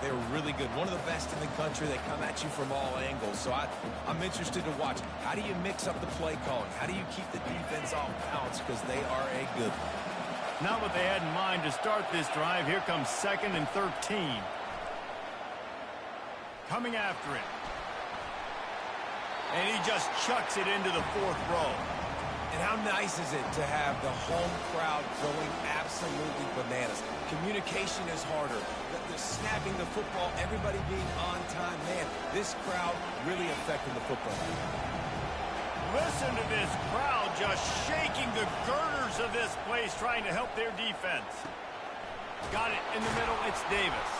They're really good. One of the best in the country. They come at you from all angles. So I'm interested to watch. How do you mix up the play calling? How do you keep the defense off balance? Because they are a good one. Not what they had in mind to start this drive. Here comes 2nd and 13. Coming after it. And he just chucks it into the 4th row. And how nice is it to have the home crowd going absolutely bananas? Communication is harder. The snapping the football, everybody being on time. Man, this crowd really affecting the football. Listen to this crowd just shaking the girders of this place, trying to help their defense. Got it in the middle. It's Davis.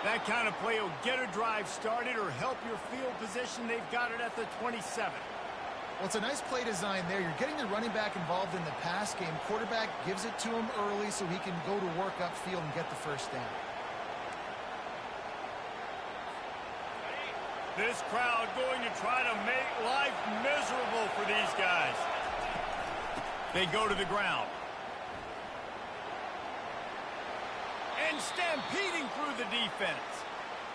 That kind of play will get a drive started or help your field position. They've got it at the 27. Well, it's a nice play design there. You're getting the running back involved in the pass game. Quarterback gives it to him early so he can go to work upfield and get the first down. This crowd going to try to make life miserable for these guys. They go to the ground. And stampeding through the defense.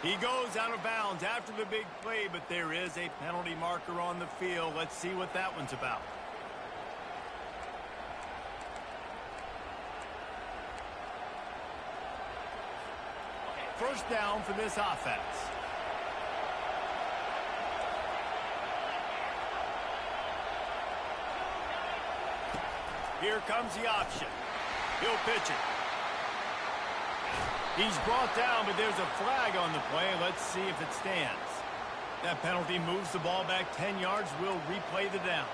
He goes out of bounds after the big play, but there is a penalty marker on the field. Let's see what that one's about. First down for this offense. Here comes the option. He'll pitch it. He's brought down, but there's a flag on the play. Let's see if it stands. That penalty moves the ball back 10 yards. We'll replay the down.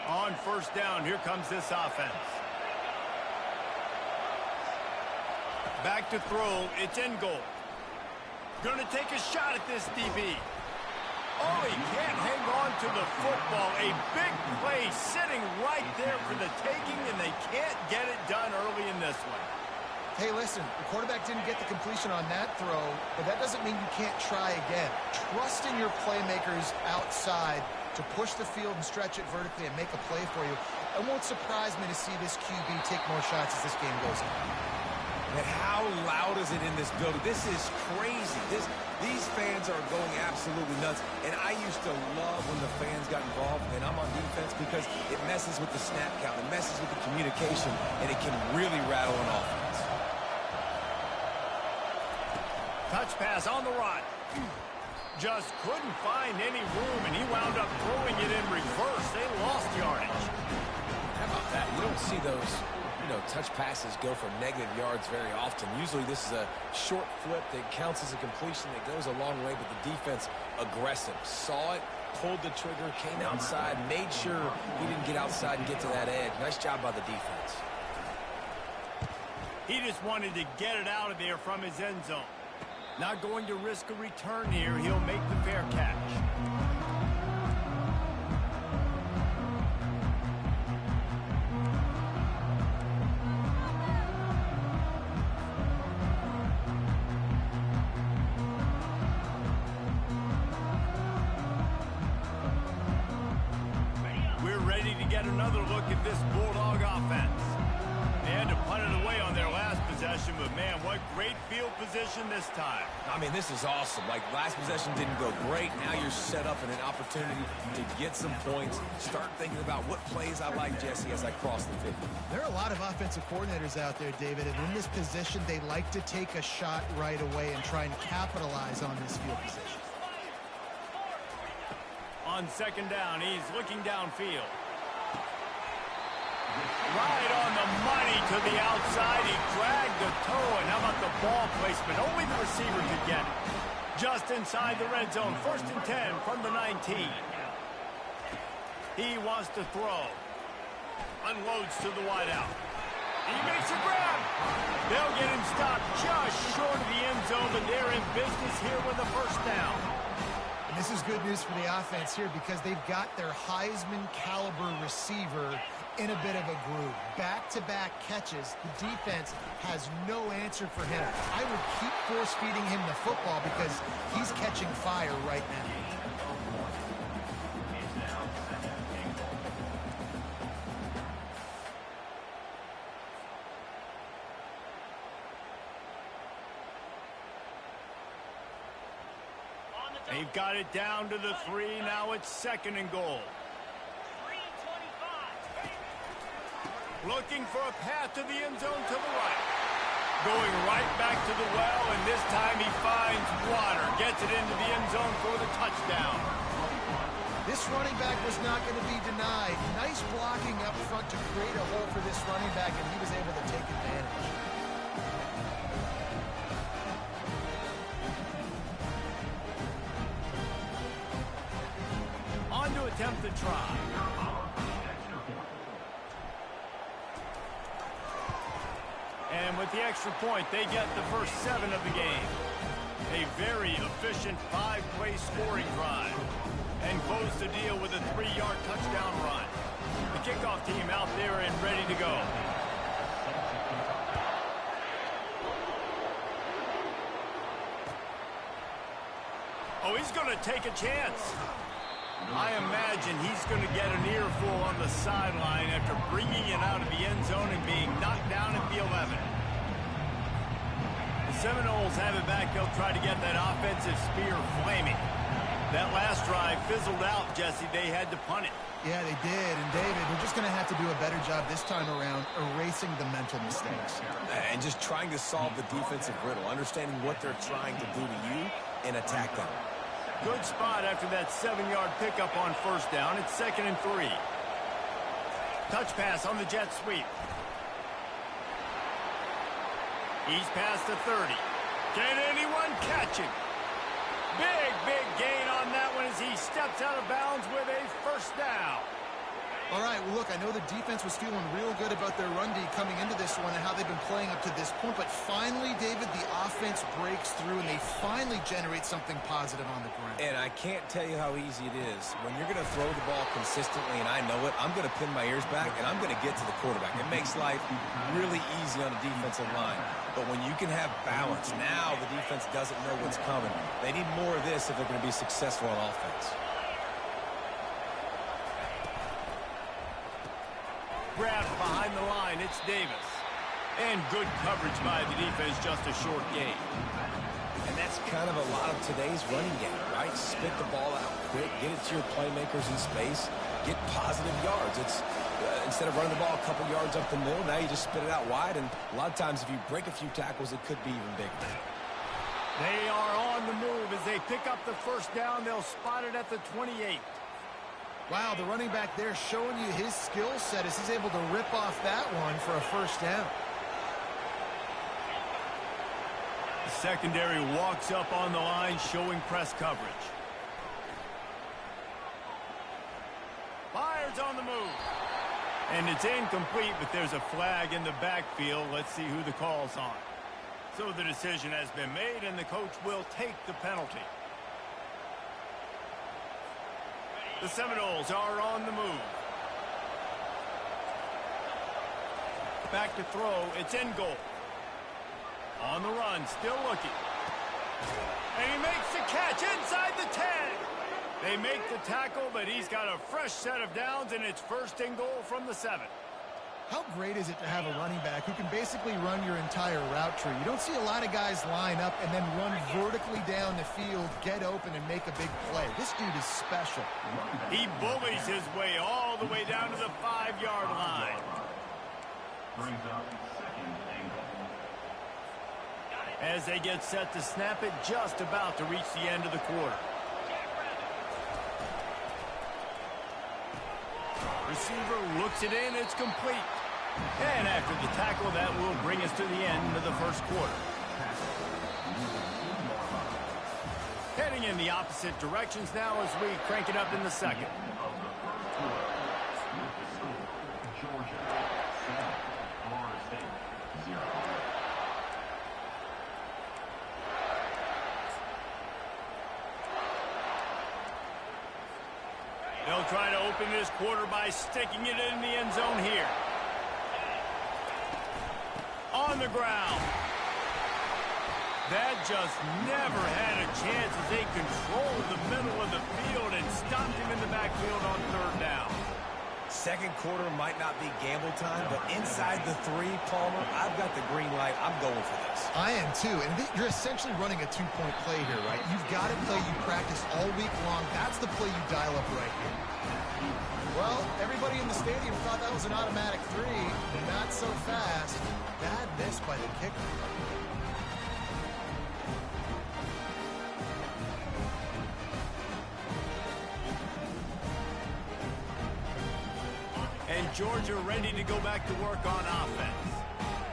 On first down, here comes this offense. Back to throw. It's in goal. Going to take a shot at this DB. Oh, he can't hang on to the football. A big play sitting right there for the taking, and they can't get it done early in this one. Hey, listen, the quarterback didn't get the completion on that throw, but that doesn't mean you can't try again. Trust in your playmakers outside to push the field and stretch it vertically and make a play for you. It won't surprise me to see this QB take more shots as this game goes on. And how loud is it in this building? This is crazy. These fans are going absolutely nuts. And I used to love when the fans got involved, and I'm on defense because it messes with the snap count. It messes with the communication, and it can really rattle an offense. Touch pass on the run. Just couldn't find any room, and he wound up throwing it in reverse. They lost yardage. How about that? You don't see those touch passes go for negative yards very often. Usually this is a short flip that counts as a completion that goes a long way, but the defense aggressive. Saw it, pulled the trigger, came outside, made sure he didn't get outside and get to that edge. Nice job by the defense. He just wanted to get it out of there from his end zone. Not going to risk a return here. He'll make the fair catch. Another look at this Bulldog offense. They had to punt it away on their last possession, but man, what great field position this time. I mean, this is awesome. Like, last possession didn't go great. Now you're set up in an opportunity to get some points. Start thinking about what plays I like, Jesse, as I cross the 50. There are a lot of offensive coordinators out there, David, and in this position, they like to take a shot right away and try and capitalize on this field position. On second down, he's looking downfield. Right on the money to the outside. He dragged the toe, and how about the ball placement? Only the receiver could get it. Just inside the red zone. 1st and 10 from the 19. He wants to throw. Unloads to the wideout. He makes a grab. They'll get him stopped just short of the end zone, but they're in business here with a first down. And this is good news for the offense here because they've got their Heisman caliber receiver in a bit of a groove. Back-to-back catches. The defense has no answer for him. I would keep force-feeding him the football because he's catching catching fire right now. They've got it down to the 3. Now it's 2nd and goal. Looking for a path to the end zone to the right. Going right back to the well, and this time he finds water. Gets it into the end zone for the touchdown. This running back was not going to be denied. Nice blocking up front to create a hole for this running back, and he was able to take advantage. On to attempt the try. And with the extra point, they get the first 7 of the game. A very efficient 5-play scoring drive. And close the deal with a 3-yard touchdown run. The kickoff team out there and ready to go. Oh, he's going to take a chance. I imagine he's going to get an earful on the sideline after bringing it out of the end zone and being knocked down at the 11. The Seminoles have it back. They'll try to get that offensive spear flaming. That last drive fizzled out, Jesse. They had to punt it. Yeah, they did. And, David, they're just going to have to do a better job this time around erasing the mental mistakes. And just trying to solve the defensive riddle, understanding what they're trying to do to you and attack them. Good spot after that 7-yard pickup on first down. It's 2nd and 3. Touch pass on the jet sweep. He's past the 30. Can anyone catch him? Big gain on that one as he steps out of bounds with a first down. All right, well, look, I know the defense was feeling real good about their run D coming into this one and how they've been playing up to this point, but finally, David, the offense breaks through and they finally generate something positive on the ground. And I can't tell you how easy it is. When you're going to throw the ball consistently, and I know it, I'm going to pin my ears back and I'm going to get to the quarterback. It makes life really easy on the defensive line. But when you can have balance, now the defense doesn't know what's coming. They need more of this if they're going to be successful on offense. Grabbed behind the line, it's Davis. And good coverage by the defense, just a short gain. And that's kind of a lot of today's running game, right? Spit the ball out quick, get it to your playmakers in space, get positive yards. It's instead of running the ball a couple yards up the middle, now you just spit it out wide, and a lot of times if you break a few tackles, it could be even bigger. They are on the move as they pick up the first down. They'll spot it at the 28. Wow, the running back there showing you his skill set as he's able to rip off that one for a first down. The secondary walks up on the line, showing press coverage. Fires on the move. And it's incomplete, but there's a flag in the backfield. Let's see who the call's on. So the decision has been made, and the coach will take the penalty. The Seminoles are on the move. Back to throw. It's in goal. On the run, still looking. And he makes the catch inside the 10. They make the tackle, but he's got a fresh set of downs, and it's 1st and goal from the 7. How great is it to have a running back who can basically run your entire route tree? You don't see a lot of guys line up and then run vertically down the field, get open, and make a big play. This dude is special. He bullies his way all the way down to the 5-yard line. As they get set to snap it, just about to reach the end of the quarter. Receiver looks it in, it's complete. And after the tackle, that will bring us to the end of the first quarter. Heading in the opposite directions now as we crank it up in the second. They'll try to open this quarter by sticking it in the end zone here. On the ground. That just never had a chance as they Second quarter might not be gamble time, but inside the 3, Palmer, I've got the green light. I'm going for this. I am too, and you're essentially running a 2-point play here, right? You've got a play you practice all week long. That's the play you dial up right here. Well, everybody in the stadium thought that was an automatic 3. Not so fast. Bad miss by the kicker. And Georgia ready to go back to work on offense.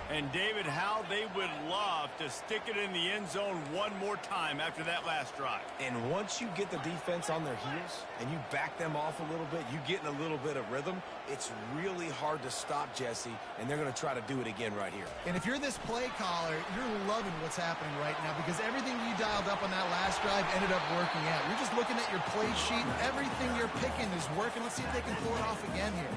And David, how they would love to stick it in the end zone one more time after that last drive. And once you get the defense on their heels and you back them off a little bit, you get in a little bit of rhythm, it's really hard to stop, Jesse, and they're going to try to do it again right here. And if you're this play caller, you're loving what's happening right now because everything you dialed up on that last drive ended up working out. You're just looking at your play sheet, and everything you're picking is working. Let's see if they can pull it off again here.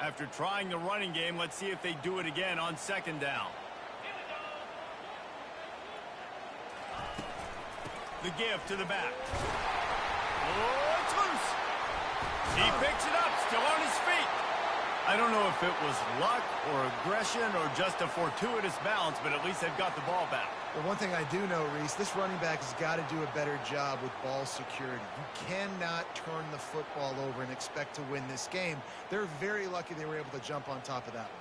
After trying the running game, let's see if they do it again on second down. The give to the back. Oh, it's loose. He picks it up, still on his feet. I don't know if it was luck or aggression or just a fortuitous bounce, but at least they've got the ball back. Well, one thing I do know, Reese, this running back has got to do a better job with ball security. You cannot turn the football over and expect to win this game. They're very lucky they were able to jump on top of that one.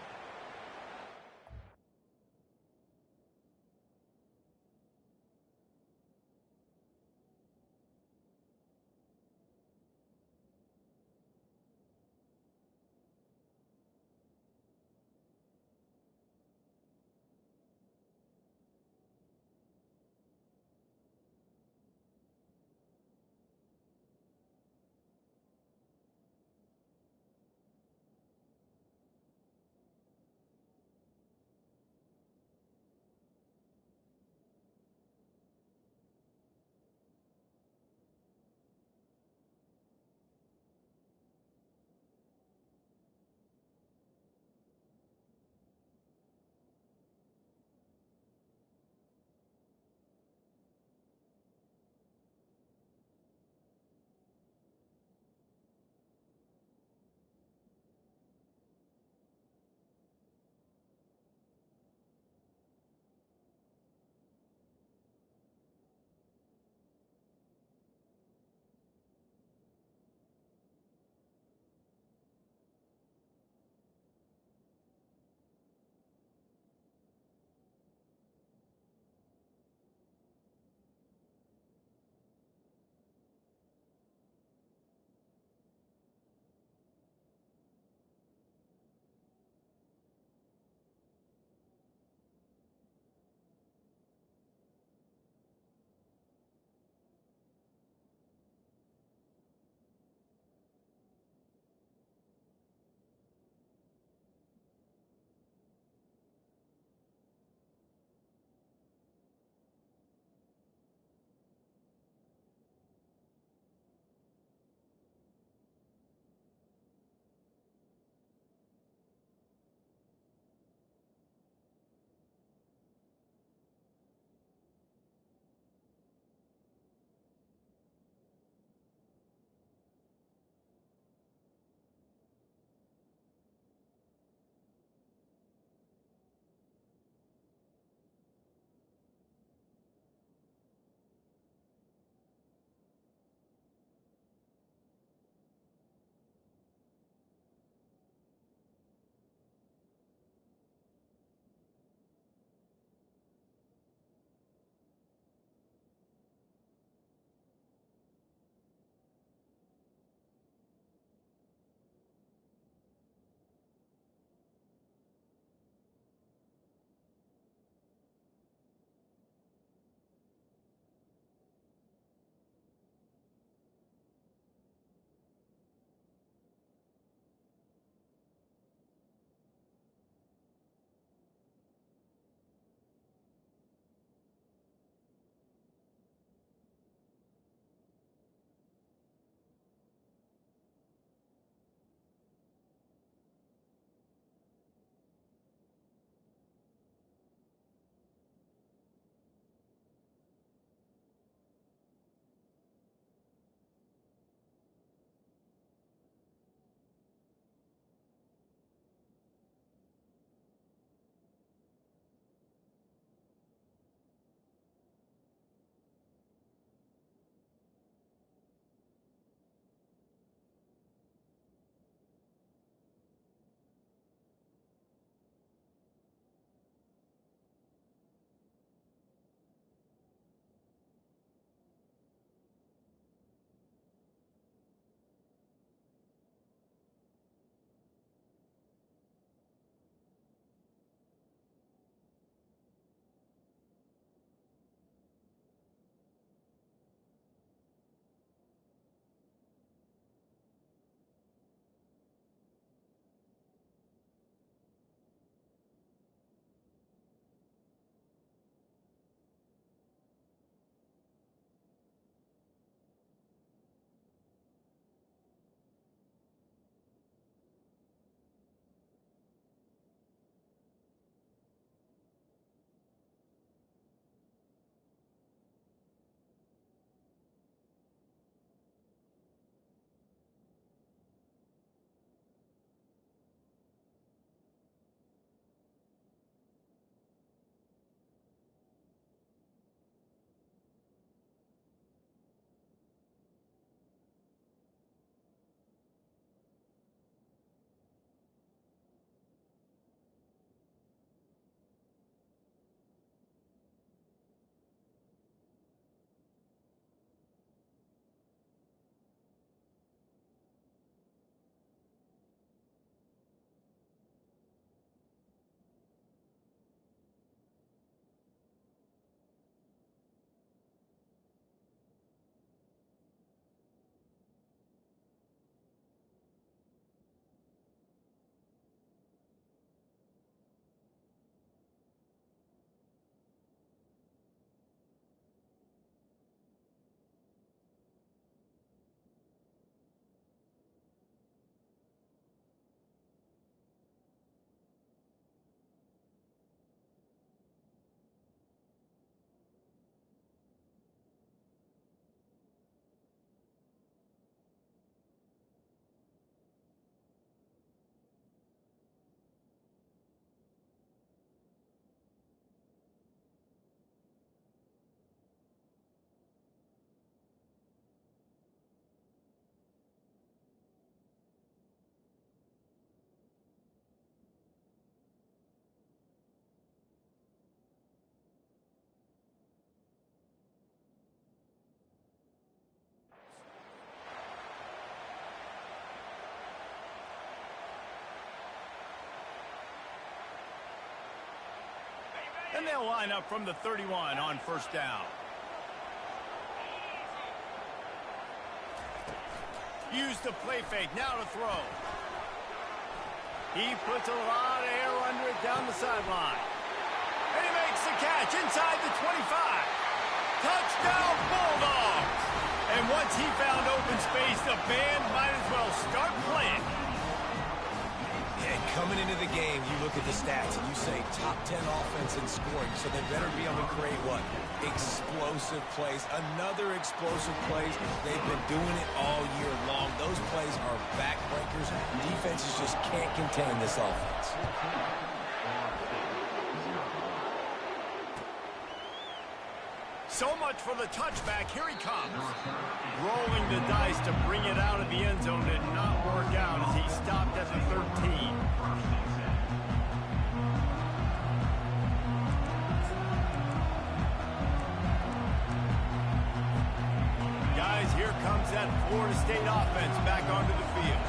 And they'll line up from the 31 on first down. Use the play fake, now to throw. He puts a lot of air under it down the sideline. And he makes the catch inside the 25. Touchdown, Bulldogs! And once he found open space, the band might as well start playing. And coming into the game, you look at the stats and you say top 10 offense in scoring, so they better be able to create what? Explosive plays. Another explosive plays. They've been doing it all year long. Those plays are backbreakers. Defenses just can't contain this offense. So much for the touchback. Here he comes. Rolling the dice to bring it out of the end zone did not work out as he stopped at the 13. Guys, here comes that Florida State offense back onto the field.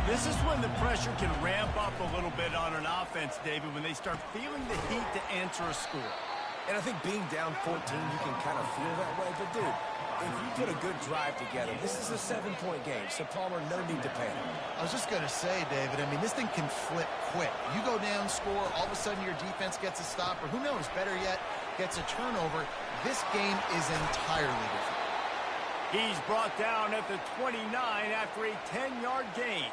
This is when the pressure can ramp up a little bit on an offense, David, when they start feeling the heat to answer a score. And I think being down 14, you can kind of feel that way. But, dude, if you put a good drive together, this is a 7-point game. So, Palmer, no need to panic. I was just going to say, David, I mean, this thing can flip quick. You go down, score, all of a sudden your defense gets a stop, or who knows, better yet, gets a turnover. This game is entirely different. He's brought down at the 29 after a 10-yard gain.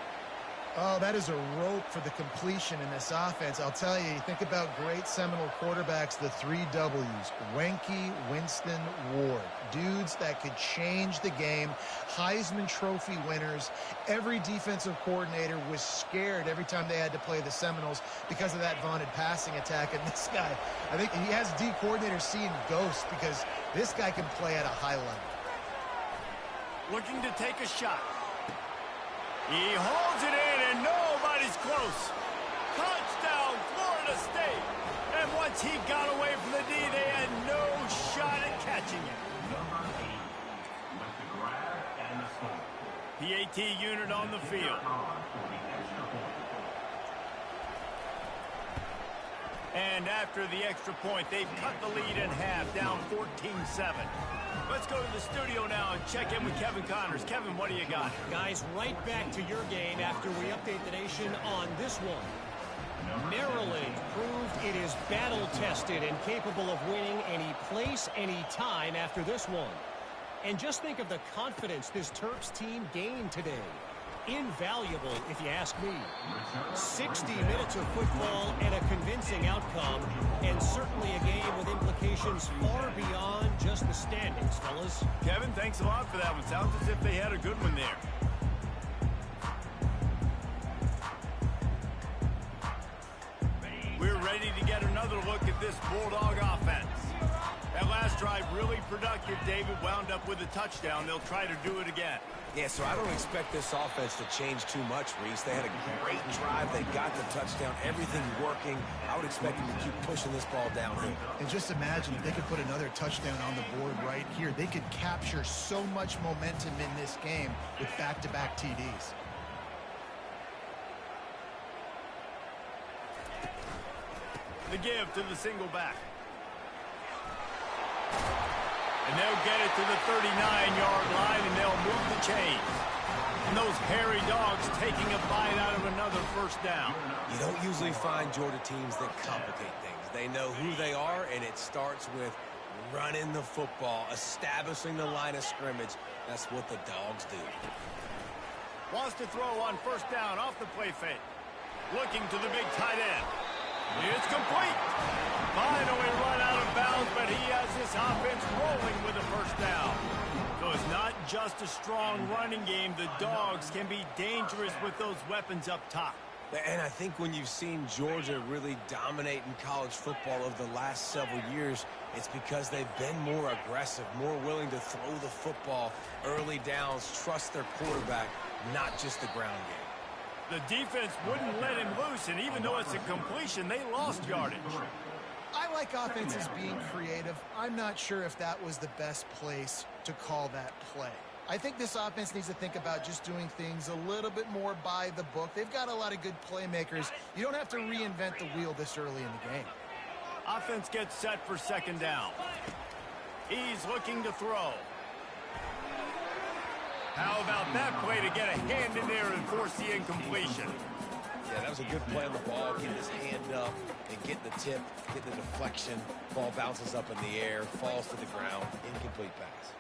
Oh, that is a rope for the completion in this offense. I'll tell you, think about great Seminole quarterbacks, the 3 W's. Wenke, Winston, Ward. Dudes that could change the game. Heisman Trophy winners. Every defensive coordinator was scared every time they had to play the Seminoles because of that vaunted passing attack. And this guy, I think he has D coordinators seeing ghosts because this guy can play at a high level. Looking to take a shot. He holds it in, and nobody's close. Touchdown, Florida State. And once he got away from the D, they had no shot at catching it. PAT unit on the field. And after the extra point, they've cut the lead in half, down 14-7. Let's go to the studio now and check in with Kevin Connors. Kevin, what do you got? Guys, right back to your game after we update the nation on this one. Maryland proved it is battle-tested and capable of winning any place, any time after this one. And just think of the confidence this Terps team gained today. Invaluable, if you ask me. 60 minutes of football and a convincing outcome, and certainly a game with implications far beyond just the standings, fellas. Kevin, thanks a lot for that one. Sounds as if they had a good one there. We're ready to get another look at this Bulldog offense. That last drive really productive. David wound up with a touchdown. They'll try to do it again. Yeah, so I don't expect this offense to change too much, Reese. They had a great drive. They got the touchdown. Everything working. I would expect them to keep pushing this ball downhill. And just imagine if they could put another touchdown on the board right here. They could capture so much momentum in this game with back-to-back TDs. The give to the single back. And they'll get it to the 39-yard line, and they'll move the chains. And those hairy dogs taking a bite out of another first down. You don't usually find Georgia teams that complicate things. They know who they are, and it starts with running the football, establishing the line of scrimmage. That's what the dogs do. Wants to throw on first down off the play fake. Looking to the big tight end. It's complete. Finally run out of bounds, but he has this offense rolling with a first down. So it's not just a strong running game. The dogs can be dangerous with those weapons up top. And I think when you've seen Georgia really dominate in college football over the last several years, it's because they've been more aggressive, more willing to throw the football early downs, trust their quarterback, not just the ground game. The defense wouldn't let him loose, and even though it's a completion, they lost yardage. I like offenses being creative. I'm not sure if that was the best place to call that play. I think this offense needs to think about just doing things a little bit more by the book. They've got a lot of good playmakers. You don't have to reinvent the wheel this early in the game. Offense gets set for second down. He's looking to throw. How about that play to get a hand in there and force the incompletion? Yeah, that was a good play on the ball, getting his hand up and getting the tip, getting the deflection. Ball bounces up in the air, falls to the ground, incomplete pass.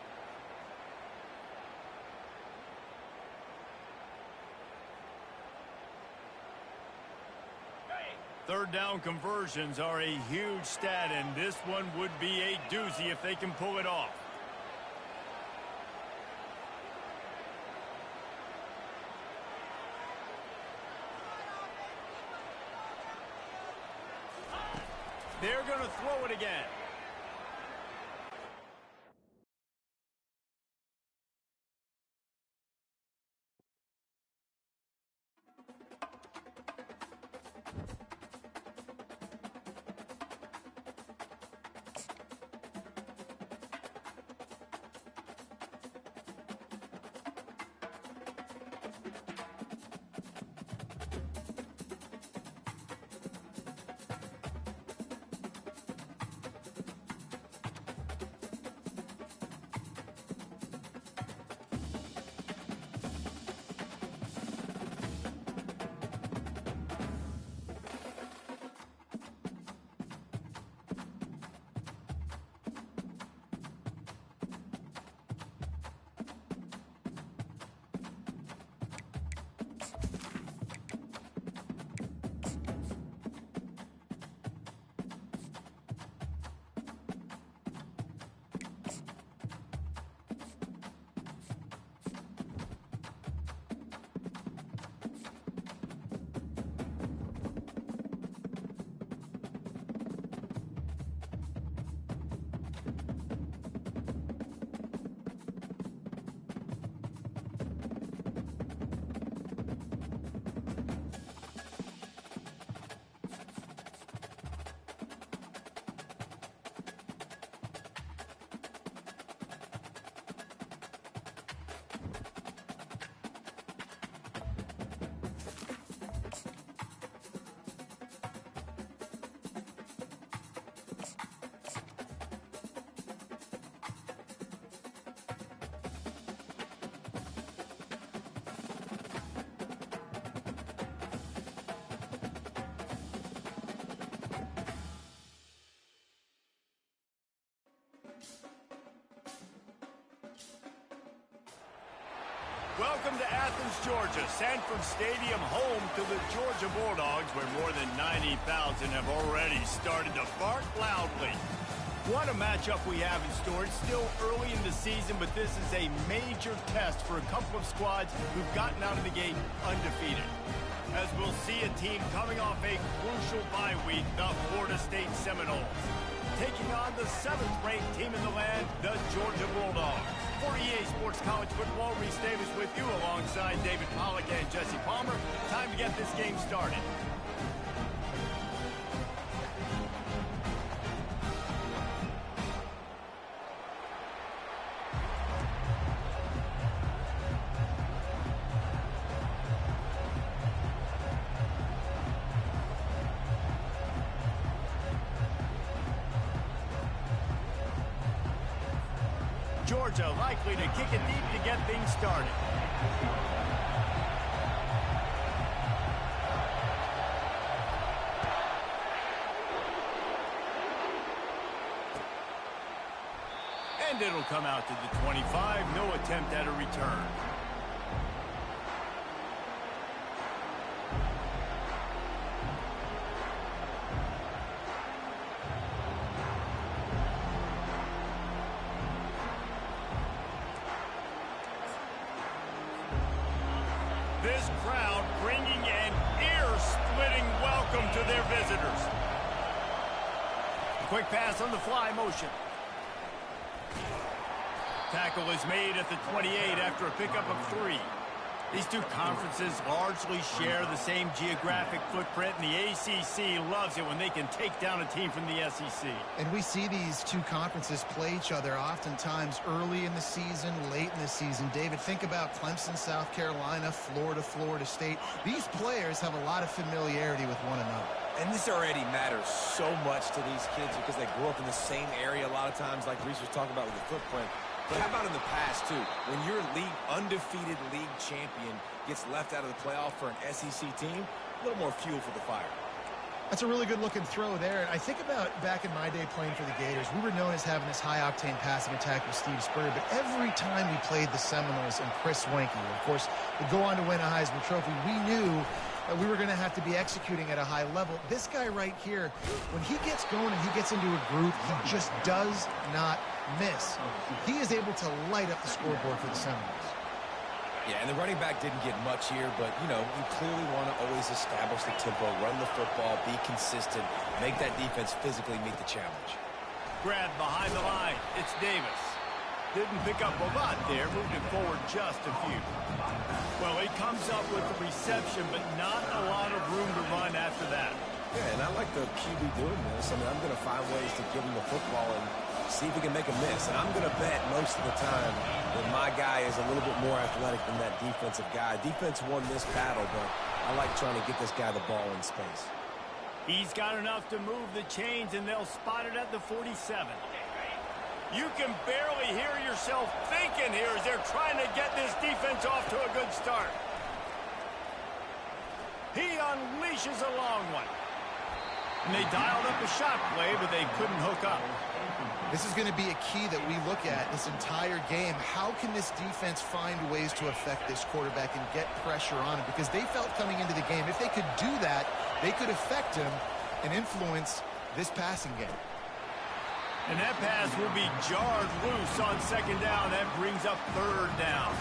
Third down conversions are a huge stat, and this one would be a doozy if they can pull it off. They're going to throw it again. Welcome to Athens, Georgia, Sanford Stadium, home to the Georgia Bulldogs, where more than 90,000 have already started to bark loudly. What a matchup we have in store. It's still early in the season, but this is a major test for a couple of squads who've gotten out of the gate undefeated. As we'll see a team coming off a crucial bye week, the Florida State Seminoles, taking on the 7th-ranked team in the land, the Georgia Bulldogs. For EA Sports College Football, Reese Davis with you alongside David Pollack and Jesse Palmer. Time to get this game started. Georgia likely to kick it deep to get things started. And it'll come out to the 25. No attempt at a return. This crowd bringing an ear-splitting welcome to their visitors. Quick pass on the fly motion. Tackle is made at the 28 after a pickup of 3. These two conferences largely share the same geographic footprint, and the ACC loves it when they can take down a team from the SEC. And we see these two conferences play each other oftentimes early in the season, late in the season. David, think about Clemson, South Carolina, Florida, Florida State. These players have a lot of familiarity with one another. And this already matters so much to these kids because they grew up in the same area a lot of times, like Reese was talking about with the footprint. But how about in the past, too? When your undefeated league champion gets left out of the playoff for an SEC team, a little more fuel for the fire. That's a really good-looking throw there. And I think about back in my day playing for the Gators, we were known as having this high-octane passing attack with Steve Spurrier, but every time we played the Seminoles and Chris Wenke, of course, would go on to win a Heisman Trophy, we knew that we were going to have to be executing at a high level. This guy right here, when he gets going and he gets into a groove, he just does not miss. He is able to light up the scoreboard for the Seminoles. Yeah, and the running back didn't get much here, but, you know, you clearly want to always establish the tempo, run the football, be consistent, make that defense physically meet the challenge. Grab behind the line. It's Davis. Didn't pick up a lot there, moved it forward just a few. Well, he comes up with the reception, but not a lot of room to run after that. Yeah, and I like the QB doing this. I mean, I'm going to find ways to give him the football and see if he can make a miss. And I'm going to bet most of the time that my guy is a little bit more athletic than that defensive guy. Defense won this battle, but I like trying to get this guy the ball in space. He's got enough to move the chains, and they'll spot it at the 47. You can barely hear yourself thinking here as they're trying to get this defense off to a good start. He unleashes a long one. And they dialed up a shot play, but they couldn't hook up. This is going to be a key that we look at this entire game. How can this defense find ways to affect this quarterback and get pressure on him? Because they felt coming into the game, if they could do that, they could affect him and influence this passing game. And that pass will be jarred loose on second down. That brings up third down.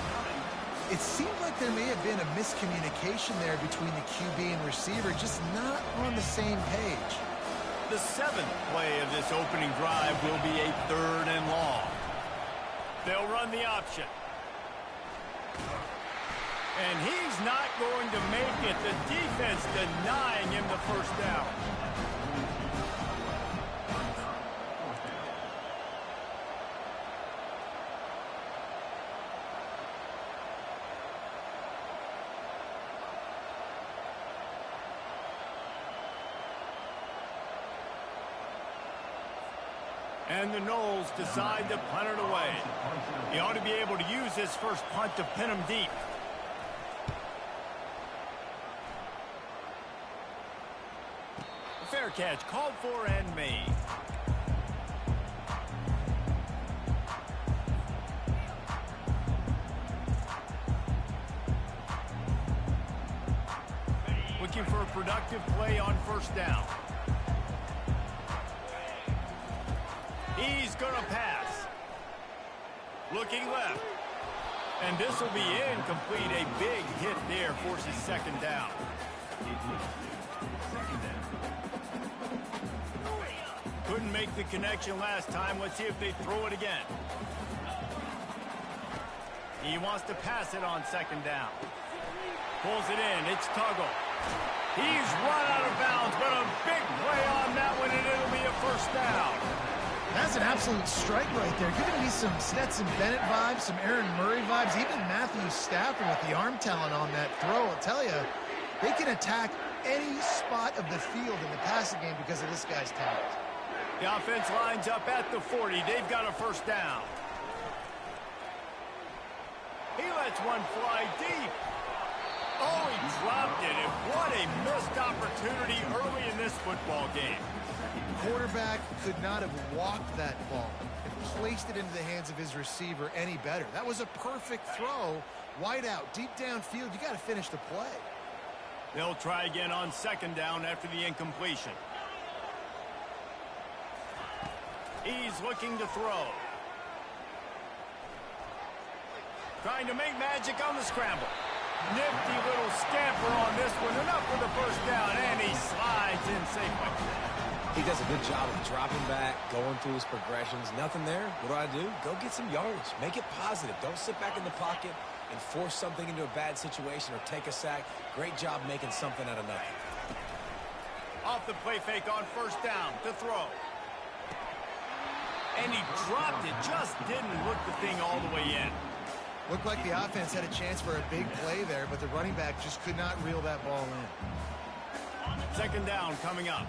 It seemed like there may have been a miscommunication there between the QB and receiver, just not on the same page. The seventh play of this opening drive will be a third and long. They'll run the option. And he's not going to make it. The defense denying him the first down. And the Noles decide to punt it away. He ought to be able to use his first punt to pin him deep. A fair catch called for and made. Looking for a productive play on first down. He's going to pass. Looking left. And this will be incomplete. A big hit there forces second down. Couldn't make the connection last time. Let's see if they throw it again. He wants to pass it on second down. Pulls it in. It's Tuggle. He's run out of bounds, but a big play on that one, and it'll be a first down. That's an absolute strike right there. Giving me some Stetson Bennett vibes, some Aaron Murray vibes, even Matthew Stafford with the arm talent on that throw. I'll tell you, they can attack any spot of the field in the passing game because of this guy's talent. The offense lines up at the 40. They've got a first down. He lets one fly deep. Oh, he dropped it, and what a missed opportunity early in this football game. Quarterback could not have walked that ball and placed it into the hands of his receiver any better. That was a perfect throw. Wide out, deep downfield. You got to finish the play. They'll try again on second down after the incompletion. He's looking to throw. Trying to make magic on the scramble. Nifty little scamper on this one. Enough for the first down, and he slides in safely. He does a good job of dropping back, going through his progressions. Nothing there. What do? Go get some yardage. Make it positive. Don't sit back in the pocket and force something into a bad situation or take a sack. Great job making something out of nothing. Off the play fake on first down to throw. And he dropped it. Just didn't look the thing all the way in. Looked like the offense had a chance for a big play there, but the running back just could not reel that ball in. Second down coming up.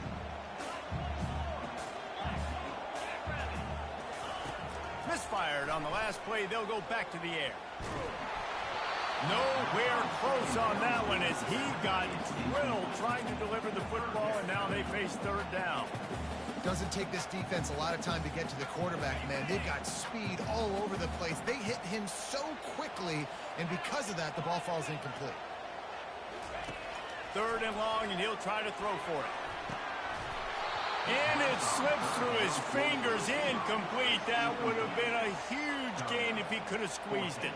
Misfired on the last play. They'll go back to the air. Nowhere close on that one as he got drilled trying to deliver the football, and now they face third down. Doesn't take this defense a lot of time to get to the quarterback, man. They've got speed all over the place. They hit him so quickly, and because of that, the ball falls incomplete. Third and long, and he'll try to throw for it. And it slips through his fingers, incomplete. That would have been a huge gain if he could have squeezed it.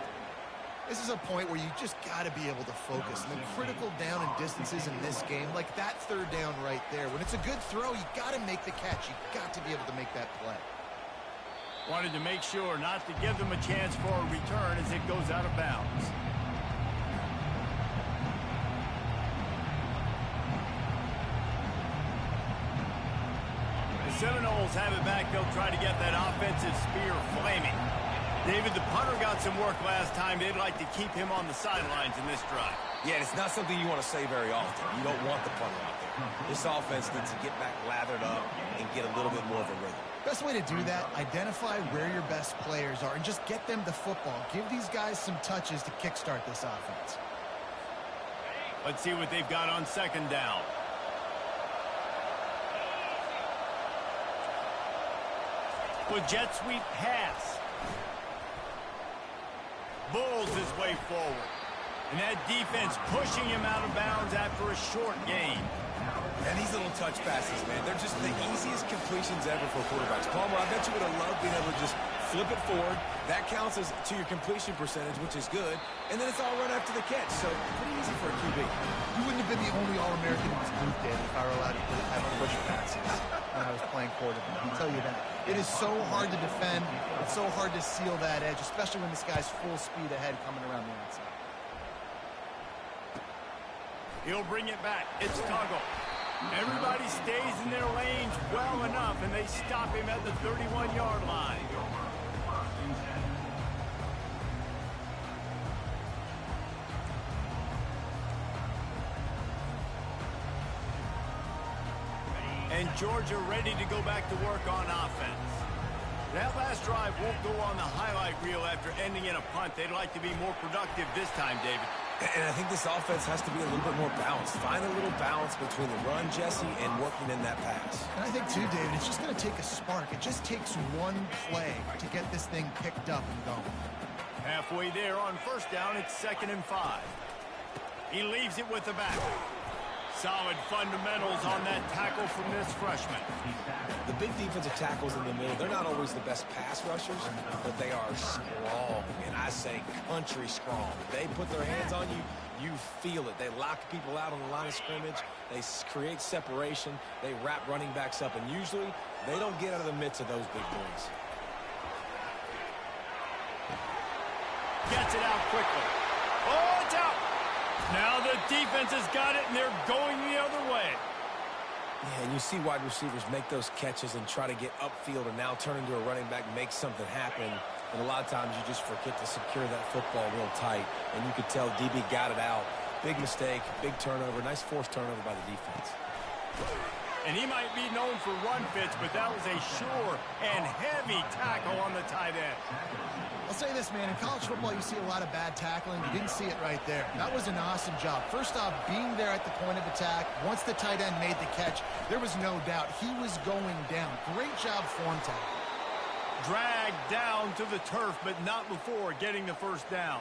This is a point where you just got to be able to focus. And the critical down and distances in this game, like that third down right there, when it's a good throw, you got to make the catch. You got to be able to make that play. Wanted to make sure not to give them a chance for a return as it goes out of bounds. The Seminoles have it back. They'll try to get that offensive spear flaming. David, the punter got some work last time. They'd like to keep him on the sidelines in this drive. Yeah, it's not something you want to say very often. You don't want the punter out there. This offense needs to get back lathered up and get a little bit more of a rhythm. Best way to do that, identify where your best players are and just get them the football. Give these guys some touches to kickstart this offense. Let's see what they've got on second down. With jet sweep pass. Bulls his way forward. And that defense pushing him out of bounds after a short gain. And these little touch passes, man, they're just the easiest completions ever for quarterbacks. Palmer, I bet you would have loved being able to just flip it forward. That counts as to your completion percentage, which is good. And then it's all run after the catch. So pretty easy for a QB. You wouldn't have been the only All-American in this booth, Dave, if I were allowed to have push passes when I was playing quarterback. I'll tell you that. It is so hard to defend. It's so hard to seal that edge, especially when this guy's full speed ahead coming around the outside. He'll bring it back. It's Tuggle. Everybody stays in their lanes well enough, and they stop him at the 31-yard line. And Georgia ready to go back to work on offense. That last drive won't go on the highlight reel after ending in a punt. They'd like to be more productive this time, David. And I think this offense has to be a little bit more balanced. Find a little balance between the run, Jesse, and working in that pass. And I think, too, David, it's just going to take a spark. It just takes one play to get this thing picked up and going. Halfway there on first down, it's 2nd and 5. He leaves it with the back. Solid fundamentals on that tackle from this freshman. The big defensive tackles in the middle, they're not always the best pass rushers, but they are strong, and I say country strong. If they put their hands on you, you feel it. They lock people out on the line of scrimmage. They create separation. They wrap running backs up, and usually they don't get out of the midst of those big boys. Gets it out quickly. Oh, it's out. Now the defense has got it, and they're going the other way. Yeah, and you see wide receivers make those catches and try to get upfield and now turn into a running back, make something happen. And a lot of times you just forget to secure that football real tight. And you could tell DB got it out. Big mistake, big turnover, nice forced turnover by the defense. And he might be known for run fits, but that was a sure and heavy tackle on the tight end. I'll say this, man. In college football, you see a lot of bad tackling. You didn't see it right there. That was an awesome job. First off, being there at the point of attack. Once the tight end made the catch, there was no doubt he was going down. Great job form tackle. Dragged down to the turf, but not before getting the first down.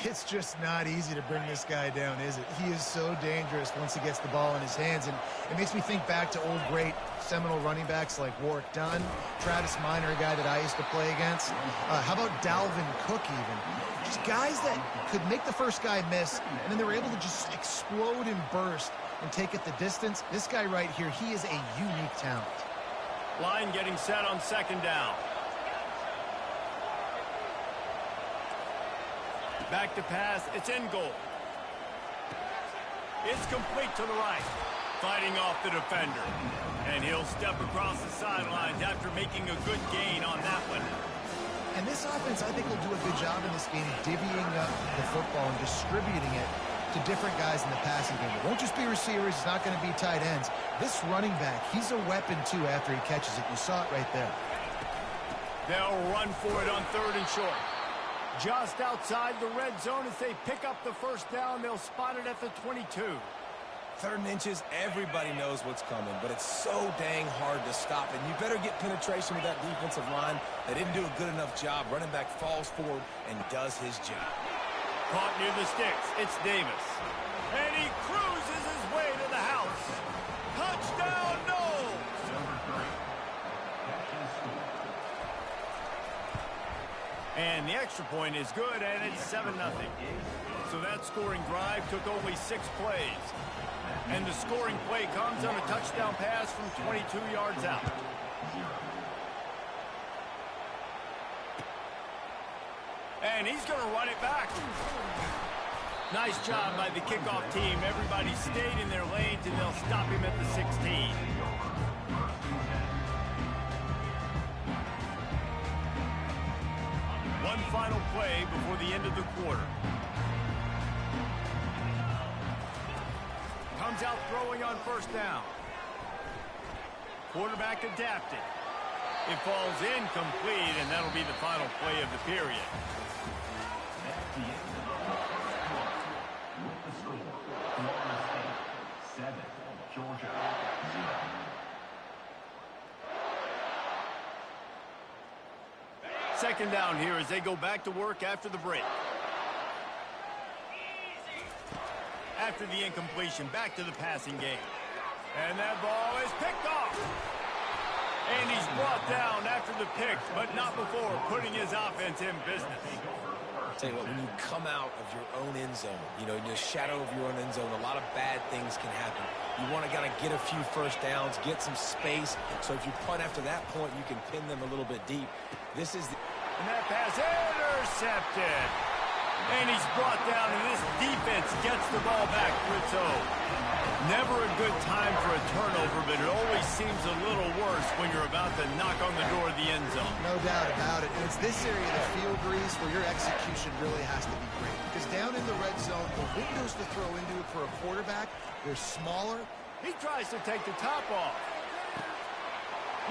It's just not easy to bring this guy down, is it? He is so dangerous once he gets the ball in his hands, and it makes me think back to old great Seminole running backs like Warwick Dunn, Travis Minor, a guy that I used to play against. How about Dalvin Cook even? Just guys that could make the first guy miss, and then they were able to just explode and burst and take it the distance. This guy right here, he is a unique talent. Line getting set on second down. Back to pass. It's in goal. It's complete to the right. Fighting off the defender. And he'll step across the sidelines after making a good gain on that one. And this offense, I think, will do a good job in this game divvying up the football and distributing it to different guys in the passing game. It won't just be receivers. It's not going to be tight ends. This running back, he's a weapon, too, after he catches it. You saw it right there. They'll run for it on 3rd and short. Just outside the red zone as they pick up the first down. They'll spot it at the 22. 3rd and inches, everybody knows what's coming, but it's so dang hard to stop. And you better get penetration with that defensive line. They didn't do a good enough job. Running back falls forward and does his job. Caught near the sticks. It's Davis. And he cruises his way to the house. Touchdown, Knowles! And the extra point is good, and it's 7-0. So that scoring drive took only 6 plays. And the scoring play comes on a touchdown pass from 22 yards out. And he's going to run it back. Nice job by the kickoff team. Everybody stayed in their lanes, and they'll stop him at the 16. One final play before the end of the quarter. Comes out throwing on 1st down. Quarterback adapted. It falls incomplete, and that'll be the final play of the period. Second down here as they go back to work after the break. After the incompletion, back to the passing game. And that ball is picked off. And he's brought down after the pick, but not before putting his offense in business. I'll tell you what, when you come out of your own end zone, you know, in the shadow of your own end zone, a lot of bad things can happen. You want to kind of get a few first downs, get some space, so if you punt after that point, you can pin them a little bit deep. This is the... And that pass intercepted. And he's brought down, and this defense gets the ball back to its own. Never a good time for a turnover, but it always seems a little worse when you're about to knock on the door of the end zone. No doubt about it. And it's this area of the field, Grease, where your execution really has to be great. Because down in the red zone, the windows to throw into it for a quarterback, they're smaller. He tries to take the top off.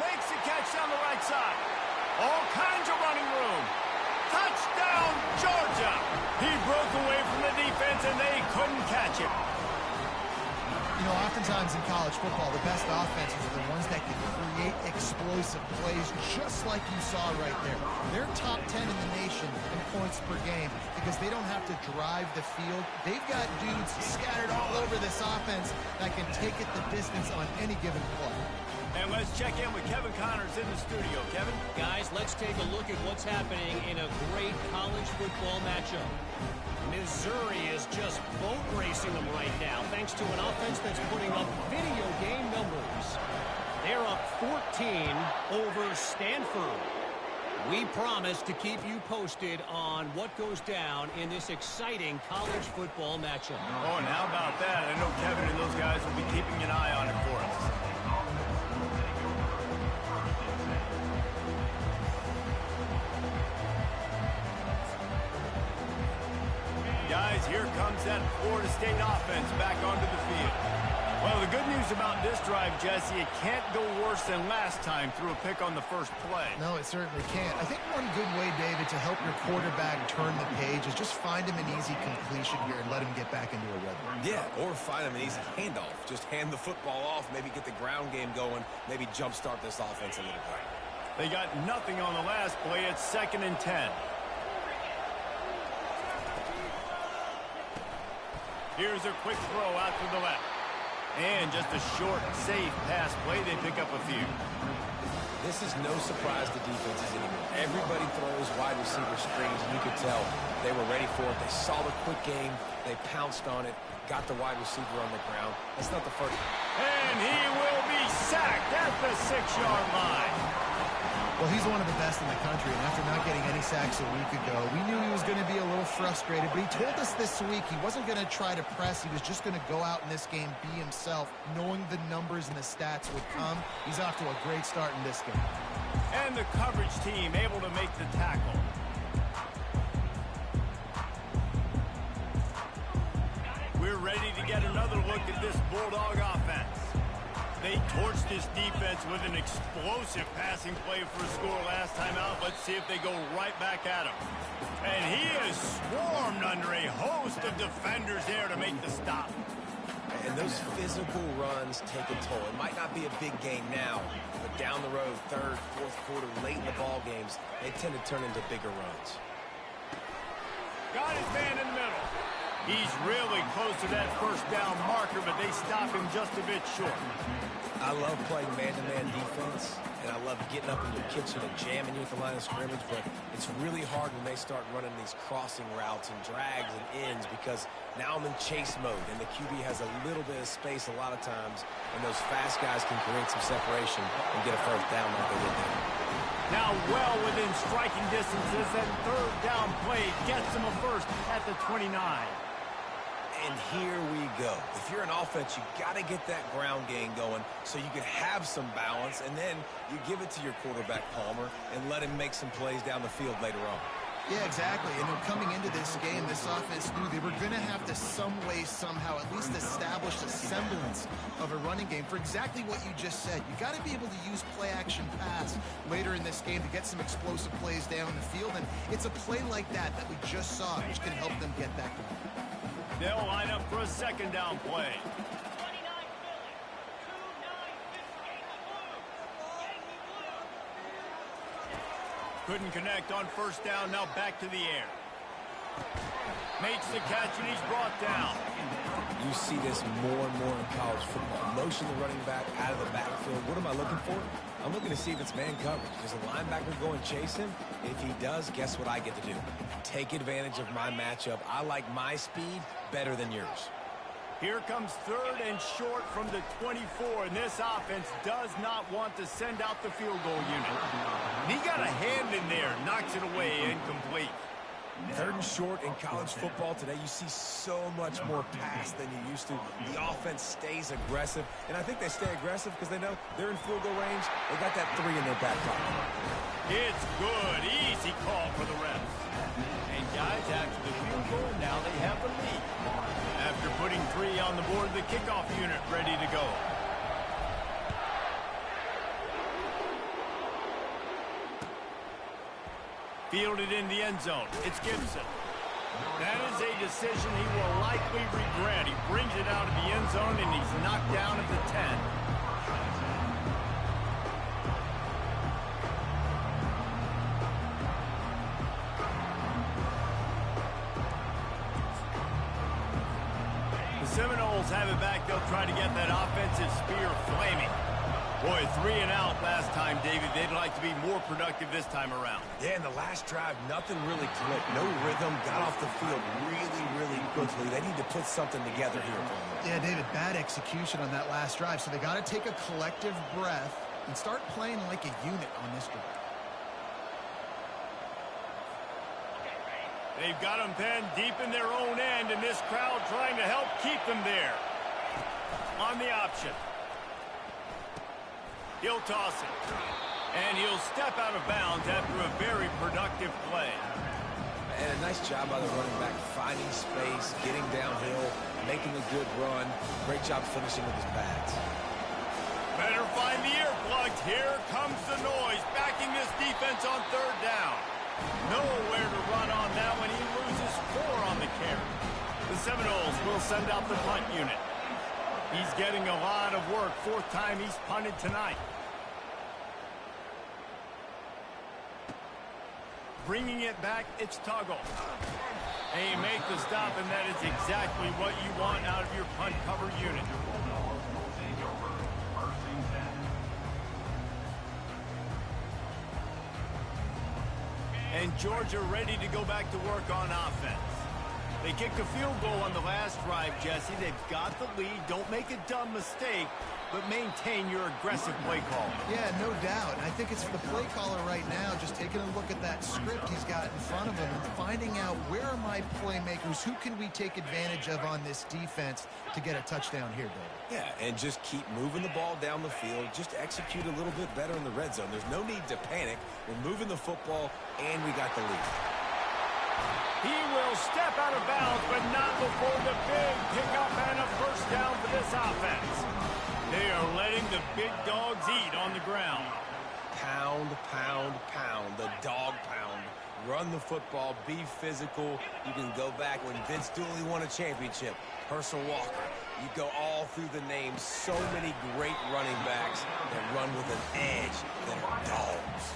Makes the catch down the right side. All kinds of running room. Touchdown, Georgia! He broke away from the defense, and they couldn't catch him. You know, oftentimes in college football, the best offenses are the ones that can create explosive plays, just like you saw right there. They're top 10 in the nation in points per game because they don't have to drive the field. They've got dudes scattered all over this offense that can take it the distance on any given play. And let's check in with Kevin Connors in the studio. Kevin? Guys, let's take a look at what's happening in a great college football matchup. Missouri is just boat racing them right now, thanks to an offense that's putting up video game numbers. They're up 14 over Stanford. We promise to keep you posted on what goes down in this exciting college football matchup. Oh, and how about that? I know Kevin and those guys will be keeping an eye on it for us. Guys, here comes that Florida State offense back onto the field. Well, the good news about this drive, Jesse, it can't go worse than last time through a pick on the first play. No, it certainly can't. I think one good way, David, to help your quarterback turn the page is just find him an easy completion here and let him get back into a rhythm. Yeah, or find him an easy handoff. Just hand the football off, maybe get the ground game going, maybe jumpstart this offense a little bit. They got nothing on the last play. It's 2nd and 10. Here's a quick throw out to the left. And just a short, safe pass play. They pick up a few. This is no surprise to defenses anymore. Everybody throws wide receiver screens, and you could tell they were ready for it. They saw the quick game. They pounced on it, got the wide receiver on the ground. That's not the first. And he will be sacked at the 6-yard line. Well, he's one of the best in the country, and after not getting any sacks a week ago, we knew he was going to be a little frustrated, but he told us this week he wasn't going to try to press. He was just going to go out in this game, be himself, knowing the numbers and the stats would come. He's off to a great start in this game. And the coverage team able to make the tackle. this Bulldog offense. They torched this defense with an explosive passing play for a score last time out. Let's see if they go right back at him. And he is swarmed under a host of defenders there to make the stop. And those physical runs take a toll. It might not be a big game now, but down the road, third, fourth quarter, late in the ball games, they tend to turn into bigger runs. Got his man in the middle. He's really close to that first down marker, but they stop him just a bit short. I love playing man-to-man defense, and I love getting up in your kitchen and jamming you at the line of scrimmage, but it's really hard when they start running these crossing routes and drags and ends because now I'm in chase mode, and the QB has a little bit of space a lot of times, and those fast guys can create some separation and get a first down like they did there. Now well within striking distances, that third down play gets him a first at the 29. And here we go. If you're an offense, you got to get that ground game going so you can have some balance, and then you give it to your quarterback, Palmer, and let him make some plays down the field later on. Yeah, exactly. And then coming into this game, this offense knew they were going to have to some way, somehow, at least establish a semblance of a running game for exactly what you just said. You got to be able to use play-action pass later in this game to get some explosive plays down the field, and it's a play like that we just saw, which can help them get that going. They'll line up for a second down play. Couldn't connect on first down, now back to the air. Makes the catch and he's brought down. You see this more and more in college football. Motion the running back out of the backfield. What am I looking for? I'm looking to see if it's man coverage. Does a linebacker go and chase him? If he does, guess what I get to do? Take advantage of my matchup. I like my speed better than yours. Here comes third and short from the 24, and this offense does not want to send out the field goal unit. He got a hand in there, knocks it away, incomplete. Third and short in college football today, you see so much more pass than you used to. The offense stays aggressive, and I think they stay aggressive because they know they're in field goal range. They got that 3 in their back pocket. It's good. Easy call for the refs. And guys, after the field goal, now they have the lead. After putting 3 on the board, the kickoff unit ready to go. Fielded in the end zone. It's Gibson. That is a decision he will likely regret. He brings it out of the end zone, and he's knocked down at the 10. The Seminoles have it back. They'll try to get that offensive spear flaming. Boy, 3 and out last time, David. They'd like to be more productive this time around. Yeah, in the last drive, nothing really clicked. No rhythm, got off the field really quickly. They need to put something together here. Yeah, David, bad execution on that last drive. So they got to take a collective breath and start playing like a unit on this drive. They've got them pinned deep in their own end, and this crowd trying to help keep them there. On the option. He'll toss it. And he'll step out of bounds after a very productive play. And a nice job by the running back, finding space, getting downhill, making a good run. Great job finishing with his pads. Better find the earplugs. Here comes the noise, backing this defense on third down. Nowhere to run on that one. He loses 4 on the carry. The Seminoles will send out the punt unit. He's getting a lot of work. 4th time he's punted tonight. Bringing it back, it's Tuggle. They make the stop, and that is exactly what you want out of your punt cover unit. And Georgia ready to go back to work on offense. They kicked a field goal on the last drive, Jesse. They've got the lead. Don't make a dumb mistake, but maintain your aggressive play call. Yeah, no doubt. I think it's the play caller right now just taking a look at that script he's got in front of him and finding out where are my playmakers, who can we take advantage of on this defense to get a touchdown here, David. Yeah, and just keep moving the ball down the field. Just execute a little bit better in the red zone. There's no need to panic. We're moving the football, and we got the lead. He will step out of bounds, but not before the big pickup and a first down for this offense. They are letting the big dogs eat on the ground. Pound, pound, pound. The dog pound. Run the football. Be physical. You can go back when Vince Dooley won a championship. Herschel Walker. You go all through the names. So many great running backs that run with an edge that are dogs.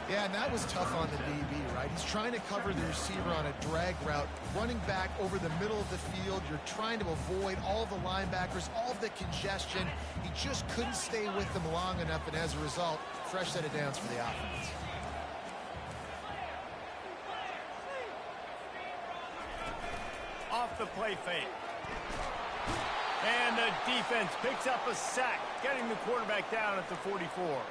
Yeah, and that was tough on the DB, right? He's trying to cover the receiver on a drag route, running back over the middle of the field. You're trying to avoid all the linebackers, all of the congestion. He just couldn't stay with them long enough, and as a result, fresh set of downs for the offense. Off the play fake. And the defense picks up a sack, getting the quarterback down at the 44.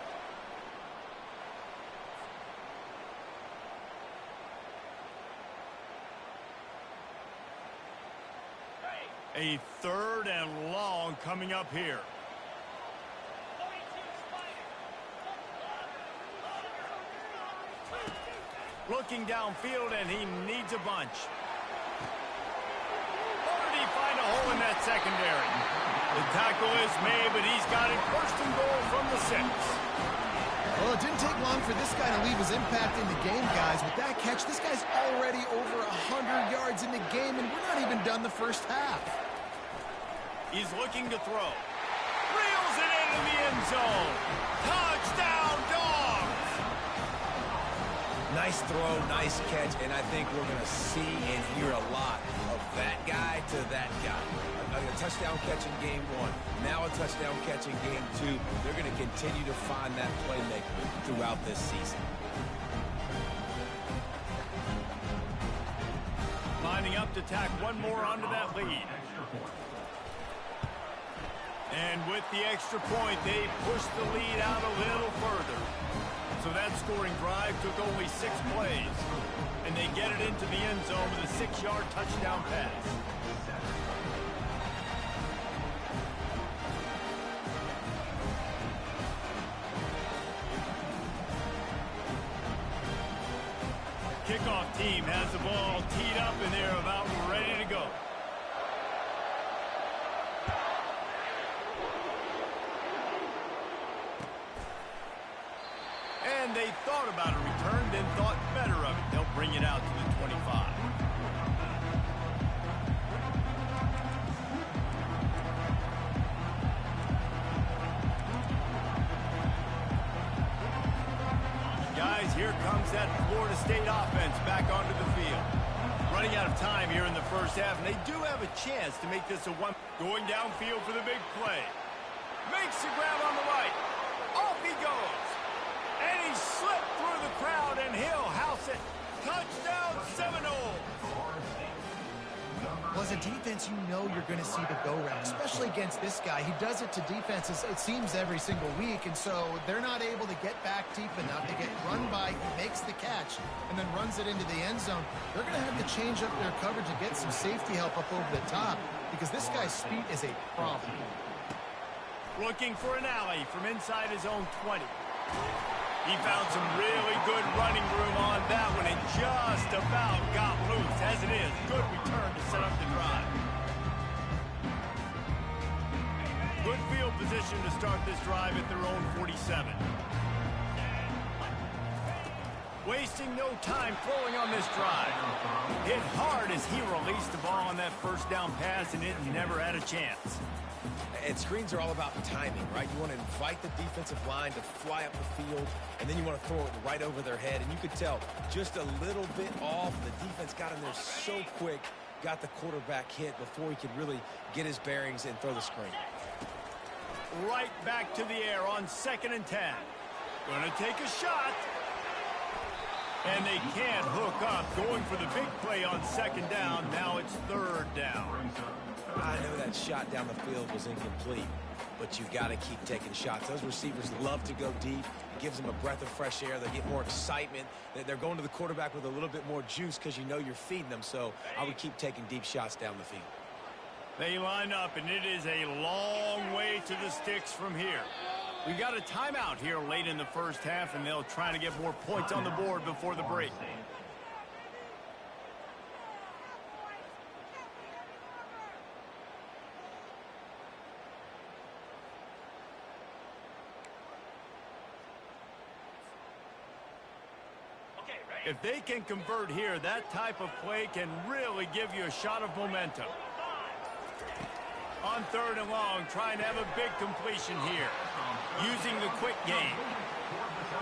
A third and long coming up here. Looking downfield, and he needs a bunch. Or did he find a hole in that secondary? The tackle is made, but he's got it first and goal from the 6. Well, it didn't take long for this guy to leave his impact in the game, guys. With that catch, this guy's already over 100 yards in the game, and we're not even done the first half. He's looking to throw. Reels it into the end zone. Touchdown, Dogs! Nice throw, nice catch, and I think we're going to see and hear a lot of that guy to that guy. A touchdown catch in game 1, now a touchdown catch in game 2. They're going to continue to find that playmaker throughout this season. Lining up to tack one more onto that lead. And with the extra point, they push the lead out a little further. So that scoring drive took only 6 plays. And they get it into the end zone with a 6-yard touchdown pass. Kickoff team has the ball teed up, and they're about ready to go. And they thought about a return, then thought better of it. They'll bring it out to the 25. Guys, here comes that Florida State offense back onto the field. Running out of time here in the first half, and they do have a chance to make this a one. Going downfield for the big play. Makes the grab on the right. Off he goes. And he slipped through the crowd, and he'll house it. Touchdown, Seminoles. Well, as a defense, you know you're going to see the go route, especially against this guy. He does it to defenses, it seems, every single week, and so they're not able to get back deep enough. They get run by, he makes the catch, and then runs it into the end zone. They're going to have to change up their coverage and get some safety help up over the top, because this guy's speed is a problem. Looking for an alley from inside his own 20. He found some really good running room on that one and just about got loose. As it is, good return to set up the drive. Good field position to start this drive at their own 47. Wasting no time throwing on this drive. Hit hard as he released the ball on that first down pass, and it never had a chance. And screens are all about timing, right? You want to invite the defensive line to fly up the field, and then you want to throw it right over their head. And you could tell just a little bit off. The defense got in there so quick, got the quarterback hit before he could really get his bearings and throw the screen. Right back to the air on 2nd and 10. Gonna take a shot. And they can't hook up. Going for the big play on 2nd down. Now it's 3rd down. I know that shot down the field was incomplete, but you got to keep taking shots. Those receivers love to go deep. It gives them a breath of fresh air. They get more excitement. They're going to the quarterback with a little bit more juice because you know you're feeding them. So I would keep taking deep shots down the field. They line up, and it is a long way to the sticks from here. We got a timeout here late in the first half, and they'll try to get more points on the board before the break. If they can convert here, that type of play can really give you a shot of momentum. On 3rd and long, trying to have a big completion here. Using the quick game.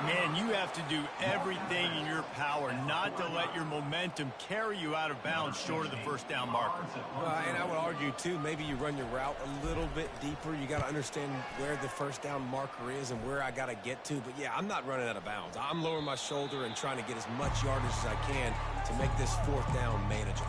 Man, you have to do everything in your power not to let your momentum carry you out of bounds short of the first down marker. And I would argue, too, maybe you run your route a little bit deeper. You got to understand where the first down marker is and where I got to get to. But, yeah, I'm not running out of bounds. I'm lowering my shoulder and trying to get as much yardage as I can to make this 4th down manageable.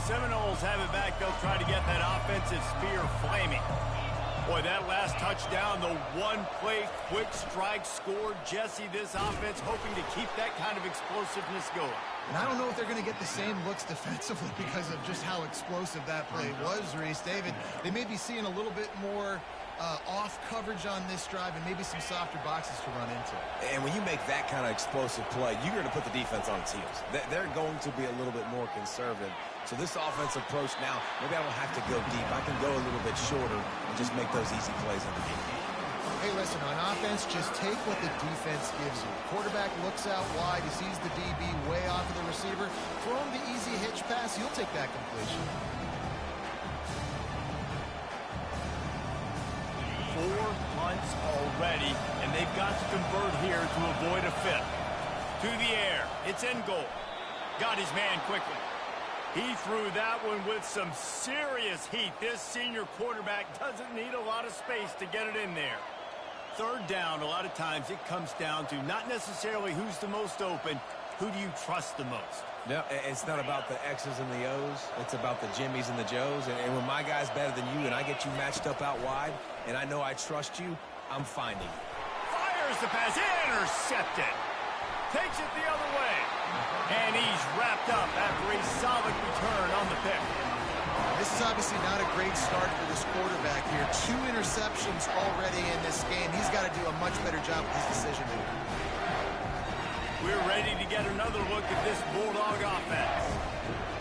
Seminoles have it back. They'll try to get that offensive spear flaming. Boy, that last touchdown, the one-play quick strike score. Jesse, this offense hoping to keep that kind of explosiveness going. And I don't know if they're going to get the same looks defensively because of just how explosive that play was, Reese. David, they may be seeing a little bit more off coverage on this drive and maybe some softer boxes to run into. And when you make that kind of explosive play, you're going to put the defense on its heels. They're going to be a little bit more conservative. So this offensive approach now, maybe I don't have to go deep. I can go a little bit shorter and just make those easy plays underneath. Hey, listen, on offense, just take what the defense gives you. Quarterback looks out wide. He sees the DB way off of the receiver. Throw him the easy hitch pass. You'll take that completion. 4 punts already, and they've got to convert here to avoid a 5th. To the air. It's in goal. Got his man quickly. He threw that one with some serious heat. This senior quarterback doesn't need a lot of space to get it in there. 3rd down, a lot of times it comes down to not necessarily who's the most open, who do you trust the most? No, it's not about the X's and the O's. It's about the Jimmies and the Joes. And when my guy's better than you and I get you matched up out wide and I know I trust you, I'm finding you. Fires the pass, intercepted. Takes it the other way. And he's wrapped up after a solid return on the pick. This is obviously not a great start for this quarterback here. 2 interceptions already in this game. He's got to do a much better job with his decision-making. We're ready to get another look at this Bulldog offense.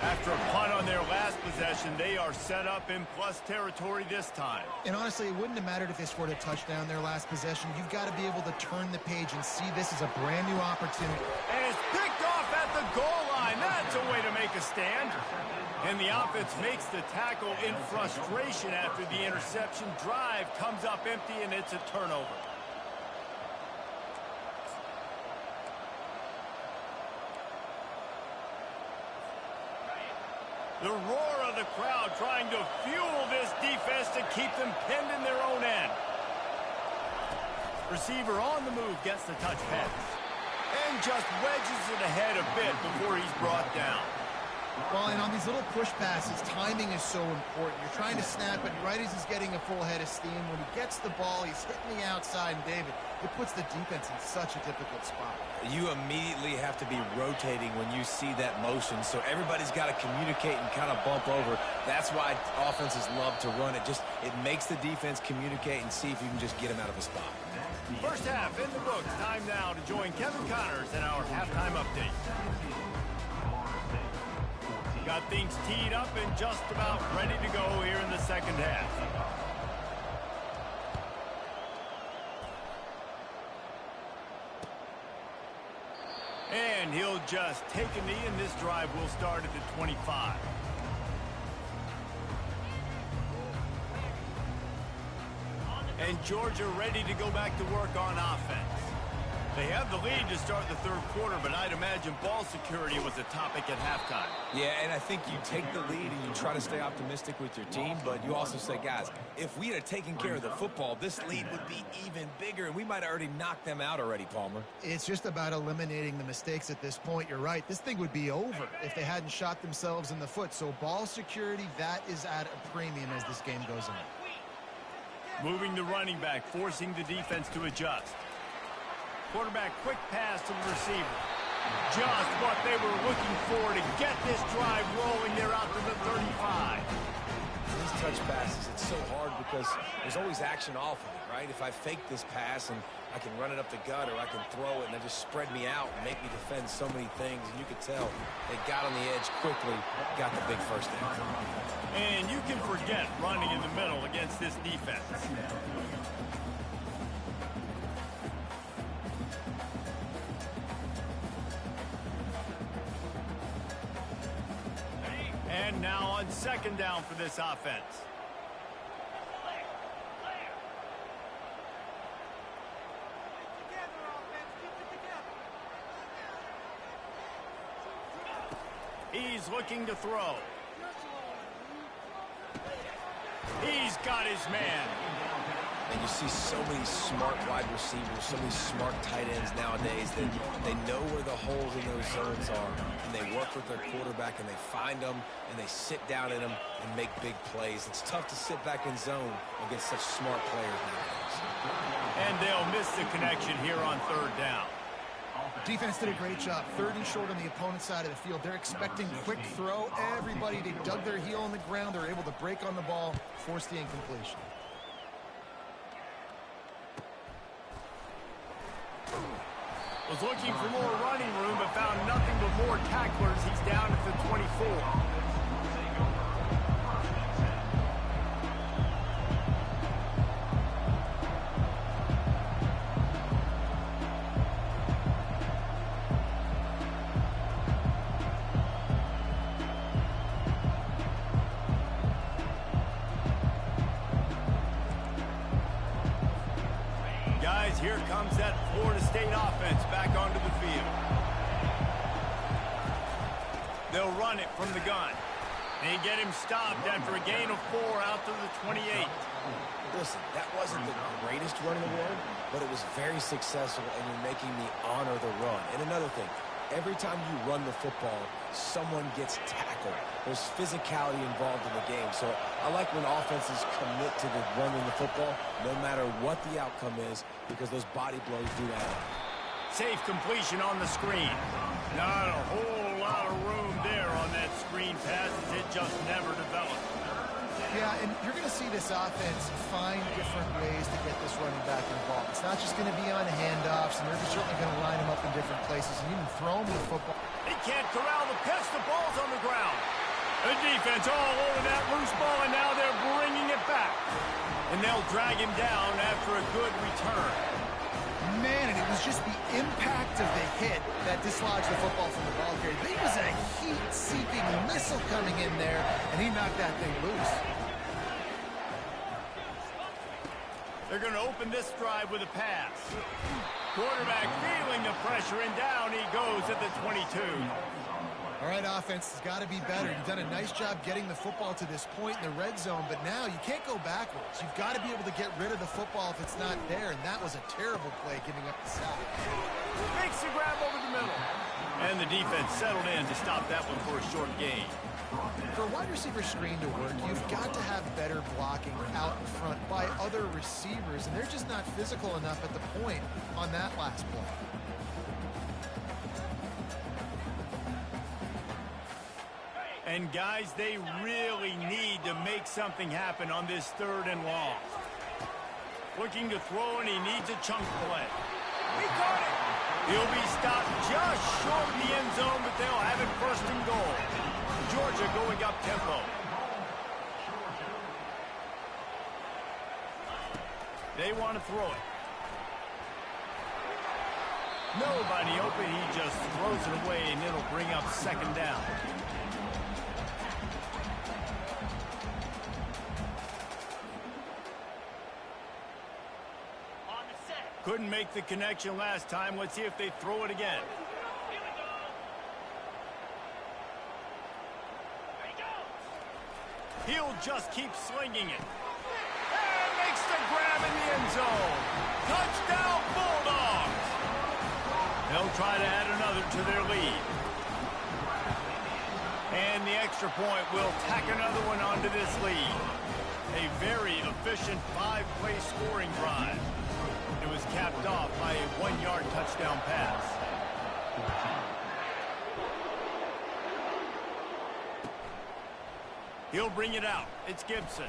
After a punt on their last possession, they are set up in plus territory this time. And honestly, it wouldn't have mattered if they scored a touchdown their last possession. You've got to be able to turn the page and see this as a brand new opportunity. And it's picked off at the goal line. That's a way to make a stand. And the offense makes the tackle in frustration after the interception. Drive comes up empty, and it's a turnover. The roar of the crowd trying to fuel this defense to keep them pinned in their own end. Receiver on the move gets the touch pass. And just wedges it ahead a bit before he's brought down. Well, and on these little push passes, timing is so important. You're trying to snap it right as he's getting a full head of steam. When he gets the ball, he's hitting the outside, and David, it puts the defense in such a difficult spot. You immediately have to be rotating when you see that motion, so everybody's got to communicate and kind of bump over. That's why offenses love to run it. It makes the defense communicate and see if you can just get him out of a spot. First half in the books. Time now to join Kevin Connors in our halftime update. Got things teed up and just about ready to go here in the second half. And he'll just take a knee, and this drive will start at the 25. And Georgia ready to go back to work on offense. They have the lead to start the third quarter, but I'd imagine ball security was a topic at halftime. Yeah, and I think you take the lead and you try to stay optimistic with your team, but you also say, guys, if we had taken care of the football, this lead would be even bigger, and we might have already knocked them out already, Palmer. It's just about eliminating the mistakes at this point. You're right. This thing would be over if they hadn't shot themselves in the foot. So ball security, that is at a premium as this game goes on. Moving the running back, forcing the defense to adjust. Quarterback, quick pass to the receiver. Just what they were looking for to get this drive rolling. They're out to the 35. These touch passes, it's so hard because there's always action off of it, right? If I fake this pass and I can run it up the gut, or I can throw it and they just spread me out and make me defend so many things. And you could tell they got on the edge quickly, got the big first down. And you can forget running in the middle against this defense. And now on second down for this offense. He's looking to throw. He's got his man. And you see so many smart wide receivers, so many smart tight ends nowadays that they know where the holes in those zones are, and they work with their quarterback, and they find them, and they sit down in them and make big plays. It's tough to sit back in zone against such smart players nowadays. And they'll miss the connection here on third down. Defense did a great job. 30 short on the opponent's side of the field. They're expecting quick throw. Everybody, they dug their heel on the ground. They're able to break on the ball, force the incompletion. Was looking for more running room, but found nothing but more tacklers. He's down at the 24. Guys, here comes that Florida State offense back onto the field. They'll run it from the gun. They get him stopped after a gain of 4 out to the 28. Listen, that wasn't the greatest run in the world, but it was very successful, and you're making me honor the run. And another thing, every time you run the football, someone gets tackled. There's physicality involved in the game. So I like when offenses commit to the running the football, no matter what the outcome is, because those body blows do add up. Safe completion on the screen. Not a whole lot of room there on that screen pass, as it just never developed. Yeah, and you're going to see this offense find different ways to get this running back involved. It's not just going to be on handoffs, and they're certainly going to line him up in different places and even throw him the football. They can't corral the pitch. The ball's on the ground. The defense all over that loose ball, and now they're bringing it back. And they'll drag him down after a good return. Man, and it was just the impact of the hit that dislodged the football from the ball carrier. There was a heat-seeking missile coming in there, and he knocked that thing loose. They're going to open this drive with a pass. Quarterback feeling the pressure, and down he goes at the 22. All right, offense has got to be better. You've done a nice job getting the football to this point in the red zone, but now you can't go backwards. You've got to be able to get rid of the football if it's not there, and that was a terrible play giving up the sack. Makes the grab over the middle. And the defense settled in to stop that one for a short gain. For a wide receiver screen to work, you've got to have better blocking out in front by other receivers, and they're just not physical enough at the point on that last play. And guys, they really need to make something happen on this 3rd and long. Looking to throw, and he needs a chunk play. He got it! He'll be stopped just short of the end zone, but they'll have it 1st and goal. Georgia going up tempo. They want to throw it. Nobody open. He just throws it away, and it'll bring up 2nd down. Couldn't make the connection last time. Let's see if they throw it again. He'll just keep slinging it. And makes the grab in the end zone. Touchdown, Bulldogs. They'll try to add another to their lead. And the extra point will tack another one onto this lead. A very efficient 5-play scoring drive. It was capped off by a 1-yard touchdown pass. He'll bring it out. It's Gibson.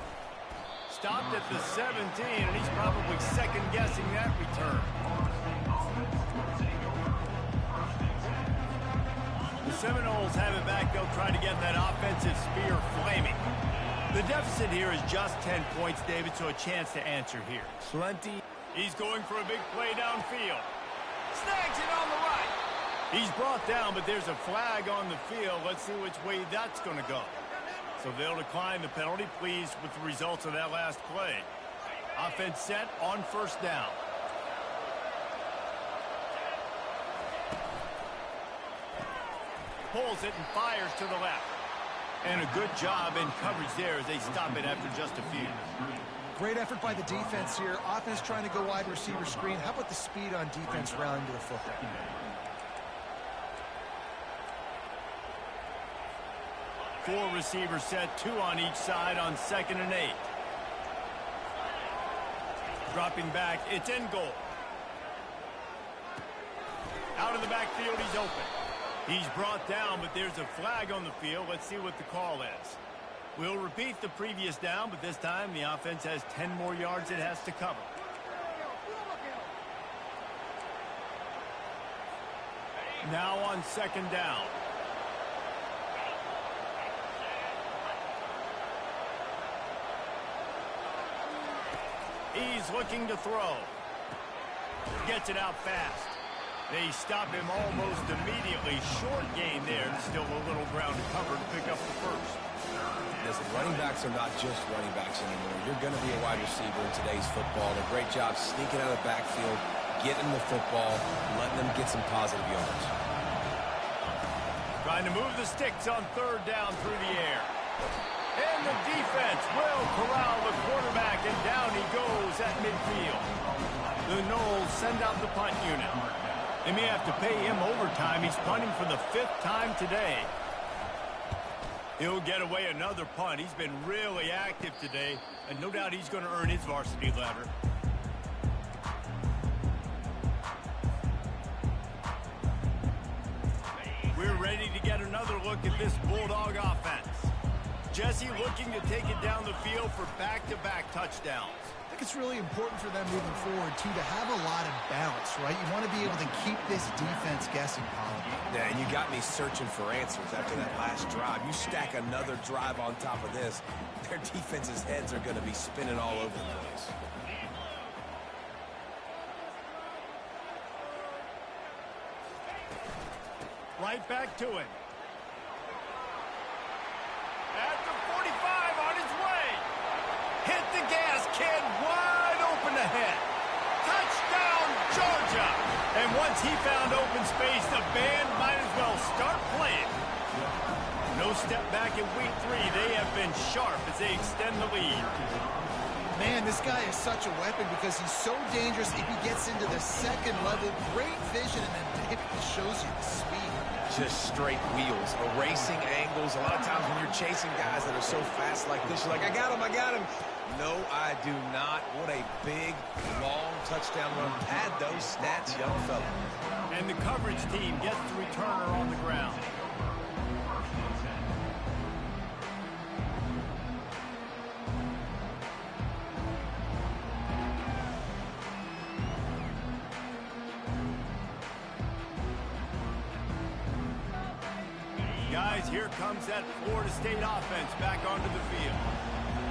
stopped at the 17, and he's probably second-guessing that return. The Seminoles have it back. They'll try to get that offensive spear flaming. The deficit here is just 10 points, David, so a chance to answer here. Plenty. He's going for a big play downfield. Snags it on the right. He's brought down, but there's a flag on the field. Let's see which way that's going to go. So they'll decline the penalty. Pleased with the results of that last play. Offense set on first down. Pulls it and fires to the left. And a good job in coverage there as they stop it after just a few. Great effort by the defense here. Offense trying to go wide receiver screen. How about the speed on defense rounding to the football? Four receivers set, two on each side on 2nd and 8. Dropping back, it's in goal. Out of the backfield, he's open. He's brought down, but there's a flag on the field. Let's see what the call is. We'll repeat the previous down, but this time the offense has 10 more yards it has to cover. Now on 2nd down. He's looking to throw. Gets it out fast. They stop him almost immediately. Short gain there. Still a little ground to cover to pick up the first. Listen, running backs are not just running backs anymore. You're going to be a wide receiver in today's football. A great job sneaking out of the backfield, getting the football, letting them get some positive yards. Trying to move the sticks on 3rd down through the air. And the defense will corral the quarterback, and down he goes at midfield. The Noles send out the punt unit. They may have to pay him overtime. He's punting for the 5th time today. He'll get away another punt. He's been really active today, and no doubt he's going to earn his varsity letter. We're ready to get another look at this Bulldog offense. Jesse looking to take it down the field for back-to-back touchdowns. I think it's really important for them moving forward, too, to have a lot of balance, right? You want to be able to keep this defense guessing, Colin. Yeah, and you got me searching for answers after that last drive. You stack another drive on top of this, their defense's heads are going to be spinning all over the place. Right back to him. At the 45 on his way. Hit the gas, kid. Wide open ahead. Touchdown, Georgia. And once he found open space, the band might as well start playing. No step back in week 3. They have been sharp as they extend the lead. Man, this guy is such a weapon because he's so dangerous if he gets into the 2nd level. Great vision, and then it shows you the speed. Just straight wheels, erasing angles. A lot of times when you're chasing guys that are so fast like this, you're like, I got him, I got him. No, I do not. What a big, long touchdown run. Pad those stats, young fella. And the coverage team gets the returner on the ground. Guys, here comes that Florida State offense back onto the field.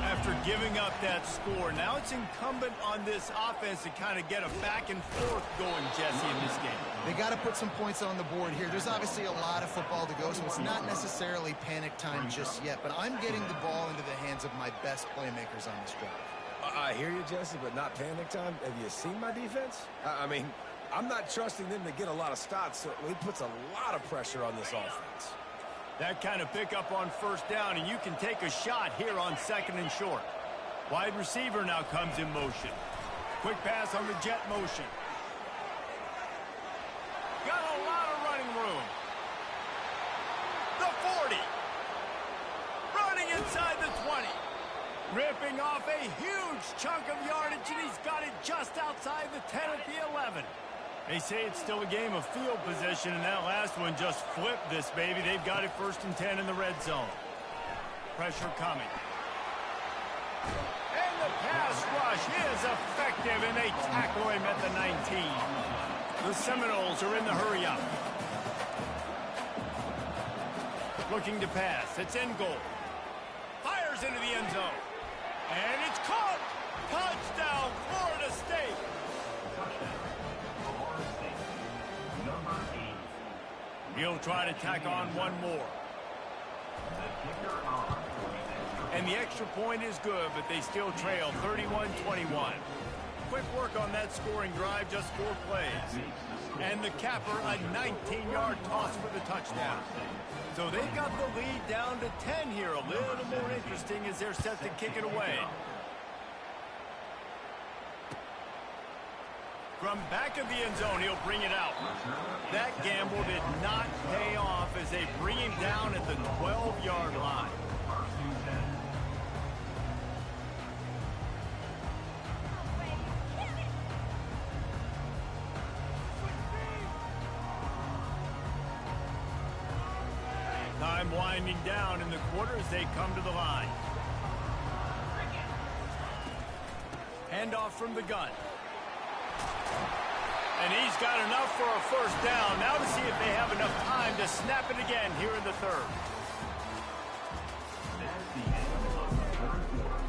After giving up that score, now it's incumbent on this offense to kind of get a back and forth going, Jesse, in this game. They got to put some points on the board here. There's obviously a lot of football to go, so it's not necessarily panic time just yet, but I'm getting the ball into the hands of my best playmakers on this drive. I hear you, Jesse, but not panic time. Have you seen my defense? I mean, I'm not trusting them to get a lot of stops, so it puts a lot of pressure on this offense. That kind of pickup on first down, and you can take a shot here on 2nd and short. Wide receiver now comes in motion. Quick pass on the jet motion. Got a lot of running room. The 40. Running inside the 20. Ripping off a huge chunk of yardage, and he's got it just outside the 10 at the 11. They say it's still a game of field position, and that last one just flipped this baby. They've got it 1st and 10 in the red zone. Pressure coming. And the pass rush is effective, and they tackle him at the 19. The Seminoles are in the hurry-up. Looking to pass. It's in goal. Fires into the end zone. And it's caught. Touchdown, Florida State. He'll try to tack on one more. And the extra point is good, but they still trail 31-21. Quick work on that scoring drive, just 4 plays. And the capper, a 19-yard toss for the touchdown. So they've got the lead down to 10 here. A little more interesting as they're set to kick it away. From back of the end zone, he'll bring it out. That gamble did not pay off as they bring him down at the 12-yard line. Time winding down in the quarter as they come to the line. Handoff from the gun. And he's got enough for a first down. Now to see if they have enough time to snap it again here in the third. That's the end of the third quarter.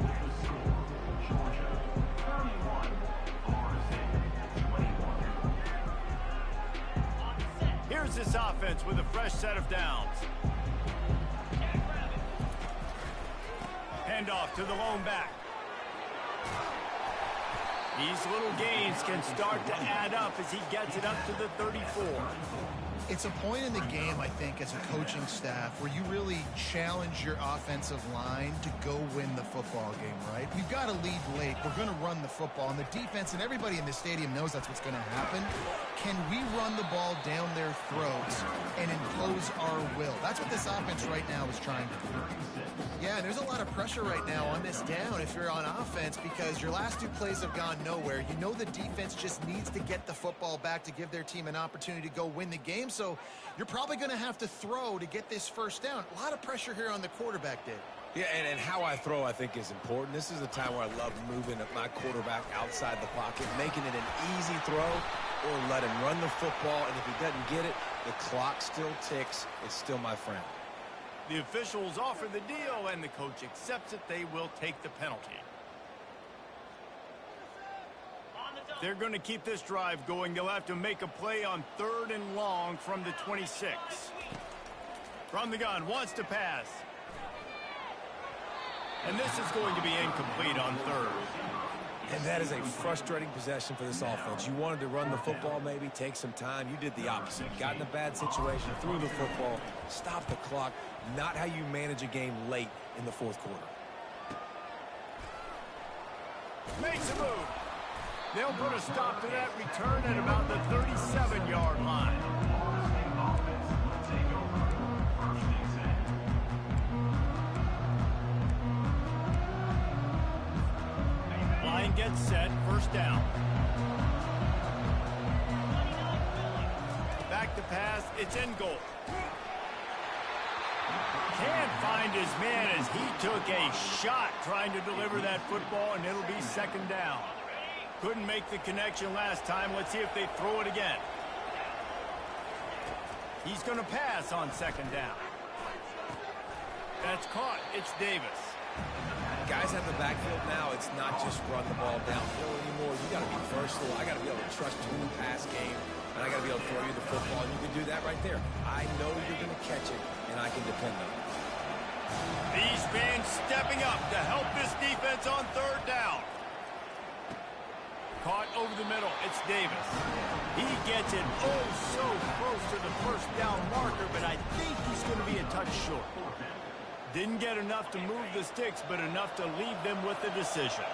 The score, Georgia 31, Florida State 21. Here's this offense with a fresh set of downs. Handoff to the lone back. These little gains can start to add up as he gets it up to the 34. It's a point in the game, I think, as a coaching staff where you really challenge your offensive line to go win the football game, right? We've got to lead late. We're going to run the football. And the defense and everybody in the stadium knows that's what's going to happen. Can we run the ball down their throats and impose our will? That's what this offense right now is trying to do. Yeah, and there's a lot of pressure right now on this down if you're on offense because your last 2 plays have gone nowhere. You know the defense just needs to get the football back to give their team an opportunity to go win the game. So you're probably going to have to throw to get this first down. A lot of pressure here on the quarterback, Dave. Yeah, and how I throw, I think, is important. This is a time where I love moving my quarterback outside the pocket, making it an easy throw, or let him run the football. And if he doesn't get it, the clock still ticks. It's still my friend. The officials offer the deal, and the coach accepts it. They will take the penalty. They're going to keep this drive going. They'll have to make a play on 3rd and long from the 26. From the gun, wants to pass. And this is going to be incomplete on 3rd. And that is a frustrating possession for this offense. You wanted to run the football, maybe take some time. You did the opposite. Got in a bad situation, threw the football, stopped the clock. Not how you manage a game late in the 4th quarter. Makes a move. They'll put a stop to that return at about the 37-yard line. Line gets set, first down. Back to pass, it's in goal. Can't find his man as he took a shot trying to deliver that football, and it'll be 2nd down. Couldn't make the connection last time. Let's see if they throw it again. He's going to pass on 2nd down. That's caught. It's Davis. Guys have the backfield now. It's not just run the ball downhill anymore. You got to be versatile. I got to be able to trust you in the pass game, and I got to be able to throw you the football. And you can do that right there. I know you're going to catch it, and I can depend on it. These fans stepping up to help this defense on 3rd down. Caught over the middle. It's Davis. He gets it oh so close to the first down marker, but I think he's going to be a touch short. Didn't get enough to move the sticks, but enough to leave them with the decision.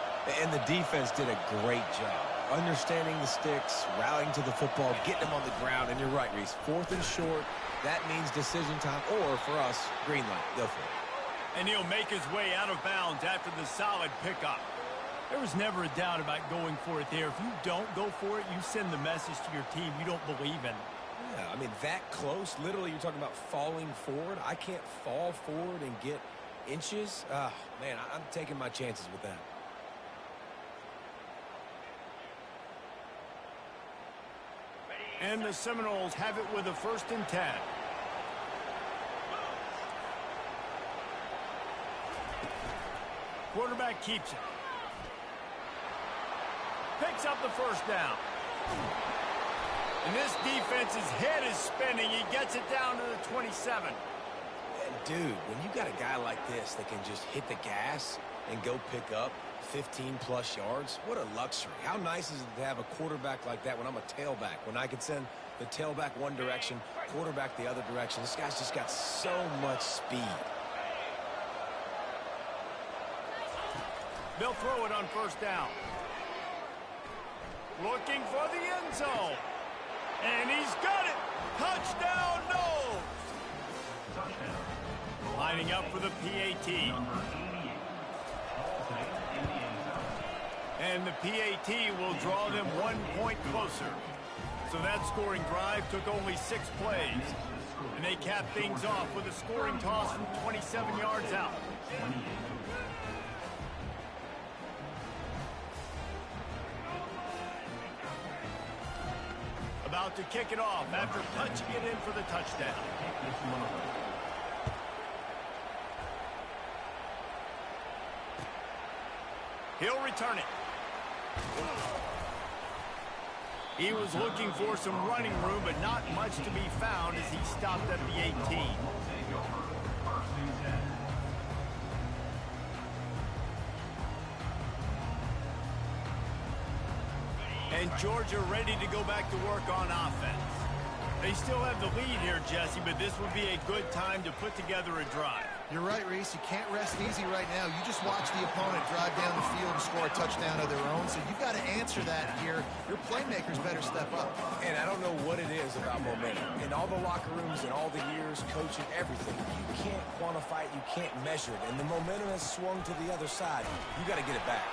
And the defense did a great job. Understanding the sticks, rallying to the football, getting them on the ground. And you're right, Reese. 4th and short, that means decision time. Or, for us, green light. Go for it. And he'll make his way out of bounds after the solid pickup. There was never a doubt about going for it there. If you don't go for it, you send the message to your team you don't believe in. Yeah, I mean, that close, literally, you're talking about falling forward. I can't fall forward and get Inches? Oh, man, I'm taking my chances with that. And the Seminoles have it with a 1st and 10. Quarterback keeps it. Picks up the 1st down. And this defense's head is spinning. He gets it down to the 27. And dude, when you got a guy like this that can just hit the gas and go pick up 15-plus yards, what a luxury. How nice is it to have a quarterback like that when I'm a tailback, when I can send the tailback one direction, quarterback the other direction. This guy's just got so much speed. They'll throw it on 1st down. Looking for the end zone. And he's got it. Touchdown, Noles. Touchdown. Lining up for the PAT. Number 88. Ball taken in the end zone. And the PAT will draw them 1 point closer. So that scoring drive took only 6 plays. And they cap things off with a scoring toss from 27 yards out. 28. About to kick it off after punching it in for the touchdown. He'll return it. He was looking for some running room, but not much to be found as he stopped at the 18. And Georgia ready to go back to work on offense. They still have the lead here, Jesse, but this would be a good time to put together a drive. You're right, Reese. You can't rest easy right now. You just watch the opponent drive down the field and score a touchdown of their own, so you've got to answer that here. Your playmakers better step up. And I don't know what it is about momentum. In all the locker rooms and all the years, coaching, everything, you can't quantify it, you can't measure it. And the momentum has swung to the other side. You got to get it back.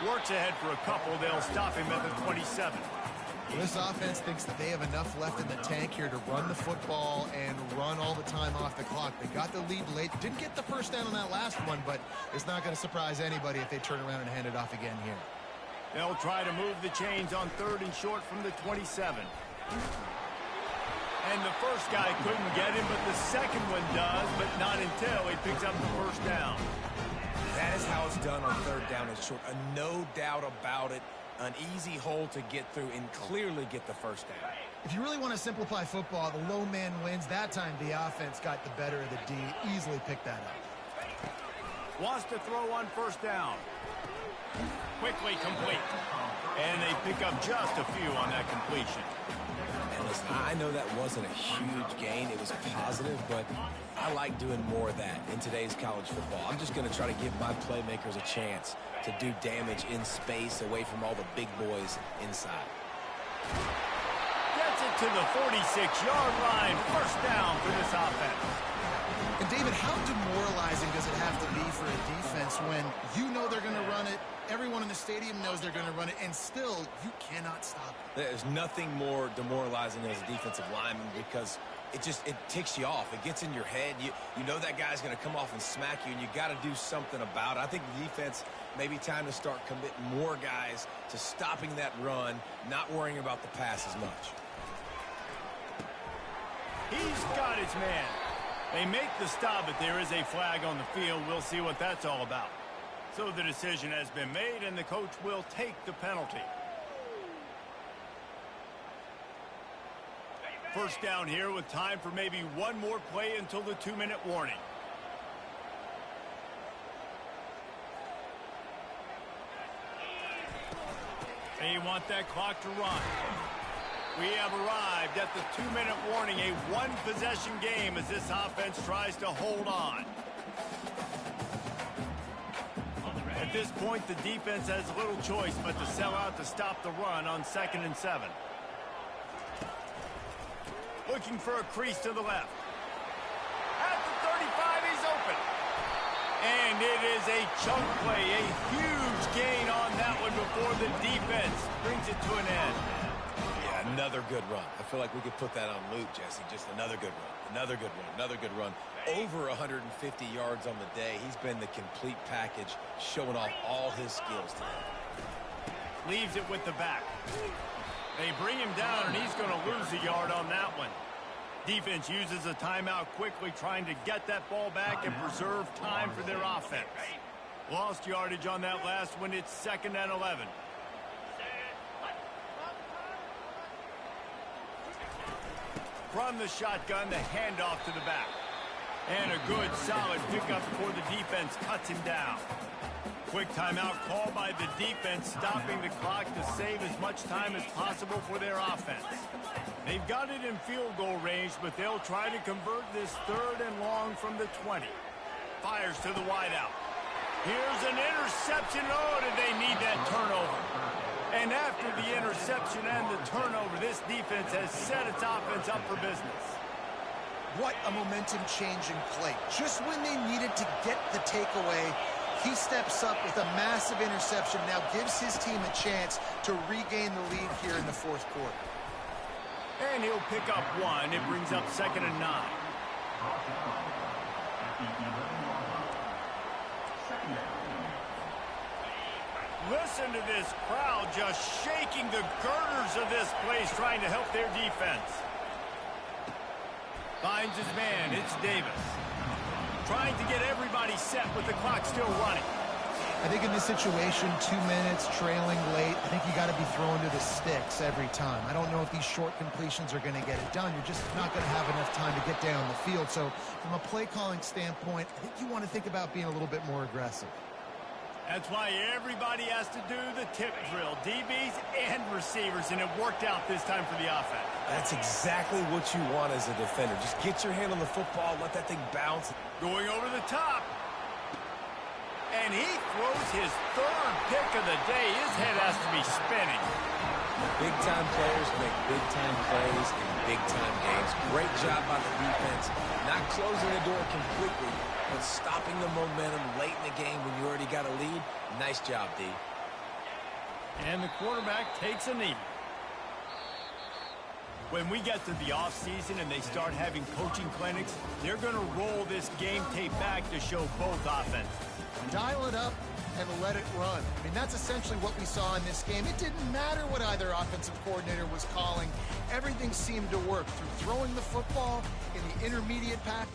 Works ahead for a couple. They'll stop him at the 27. This offense thinks that they have enough left in the tank here to run the football and run all the time off the clock. They got the lead late. Didn't get the first down on that last one, but it's not going to surprise anybody if they turn around and hand it off again here. They'll try to move the chains on 3rd and short from the 27. And the first guy couldn't get him, but the second one does, but not until he picks up the 1st down. That is how it's done on 3rd down and short. No doubt about it. An easy hole to get through and clearly get the 1st down. If you really want to simplify football, the low man wins. That time the offense got the better of the D. Easily picked that up. Wants to throw on 1st down. Quickly complete. And they pick up just a few on that completion. And listen, I know that wasn't a huge gain. It was positive, but I like doing more of that in today's college football. I'm just going to try to give my playmakers a chance to do damage in space away from all the big boys inside. Gets it to the 46-yard line. 1st down for this offense. And David, how demoralizing does it have to be for a defense when you know they're going to run it, everyone in the stadium knows they're going to run it, and still you cannot stop it? There's nothing more demoralizing as a defensive lineman because it ticks you off. It gets in your head. You know that guy's going to come off and smack you, and you got to do something about it. I think the defense, maybe time to start committing more guys to stopping that run, not worrying about the pass as much. He's got his man. They make the stop, but there is a flag on the field. We'll see what that's all about. So the decision has been made, and the coach will take the penalty. 1st down here with time for maybe one more play until the 2-minute warning. They want that clock to run. We have arrived at the 2-minute warning, a one-possession game as this offense tries to hold on. At this point, the defense has little choice but to sell out to stop the run on 2nd and 7. Looking for a crease to the left. At the 35, he's open. And it is a chunk play, a huge gain on that one before the defense brings it to an end. Yeah, Another good run. I feel like we could put that on loop, Jesse. Just another good run. Another good run. Another good run. Over 150 yards on the day. He's been the complete package, showing off all his skills today. Leaves it with the back. They bring him down, and he's going to lose a yard on that one. Defense uses a timeout quickly, trying to get that ball back and preserve time for their offense. Lost yardage on that last one. It's 2nd and 11. From the shotgun, the handoff to the back. And a good, solid pickup before the defense cuts him down. Quick timeout called by the defense, stopping the clock to save as much time as possible for their offense. They've got it in field goal range, but they'll try to convert this 3rd and long from the 20. Fires to the wideout. Here's an interception. Oh, did they need that turnover? And after the interception and the turnover, this defense has set its offense up for business. What a momentum-changing play. Just when they needed to get the takeaway, he steps up with a massive interception, now gives his team a chance to regain the lead here in the 4th quarter. And he'll pick up 1. It brings up 2nd and 9. Listen to this crowd just shaking the girders of this place, trying to help their defense. Finds his man. It's Davis. Trying to get everybody set with the clock still running. I think in this situation, 2 minutes, trailing late, I think you got to be throwing to the sticks every time. I don't know if these short completions are going to get it done. You're just not going to have enough time to get down the field. So from a play-calling standpoint, I think you want to think about being a little bit more aggressive. That's why everybody has to do the tip drill, DBs and receivers, and it worked out this time for the offense. That's exactly what you want as a defender. Just get your hand on the football, let that thing bounce. Going over the top. And he throws his 3rd pick of the day. His head has to be spinning. Big-time players make big-time plays in big-time games. Great job by the defense. Not closing the door completely, but stopping the momentum late in the game when you already got a lead. Nice job, D. And the quarterback takes a knee. When we get to the offseason and they start having coaching clinics, they're going to roll this game tape back to show both offenses. Dial it up and let it run. I mean, that's essentially what we saw in this game. It didn't matter what either offensive coordinator was calling. Everything seemed to work through throwing the football in the intermediate pack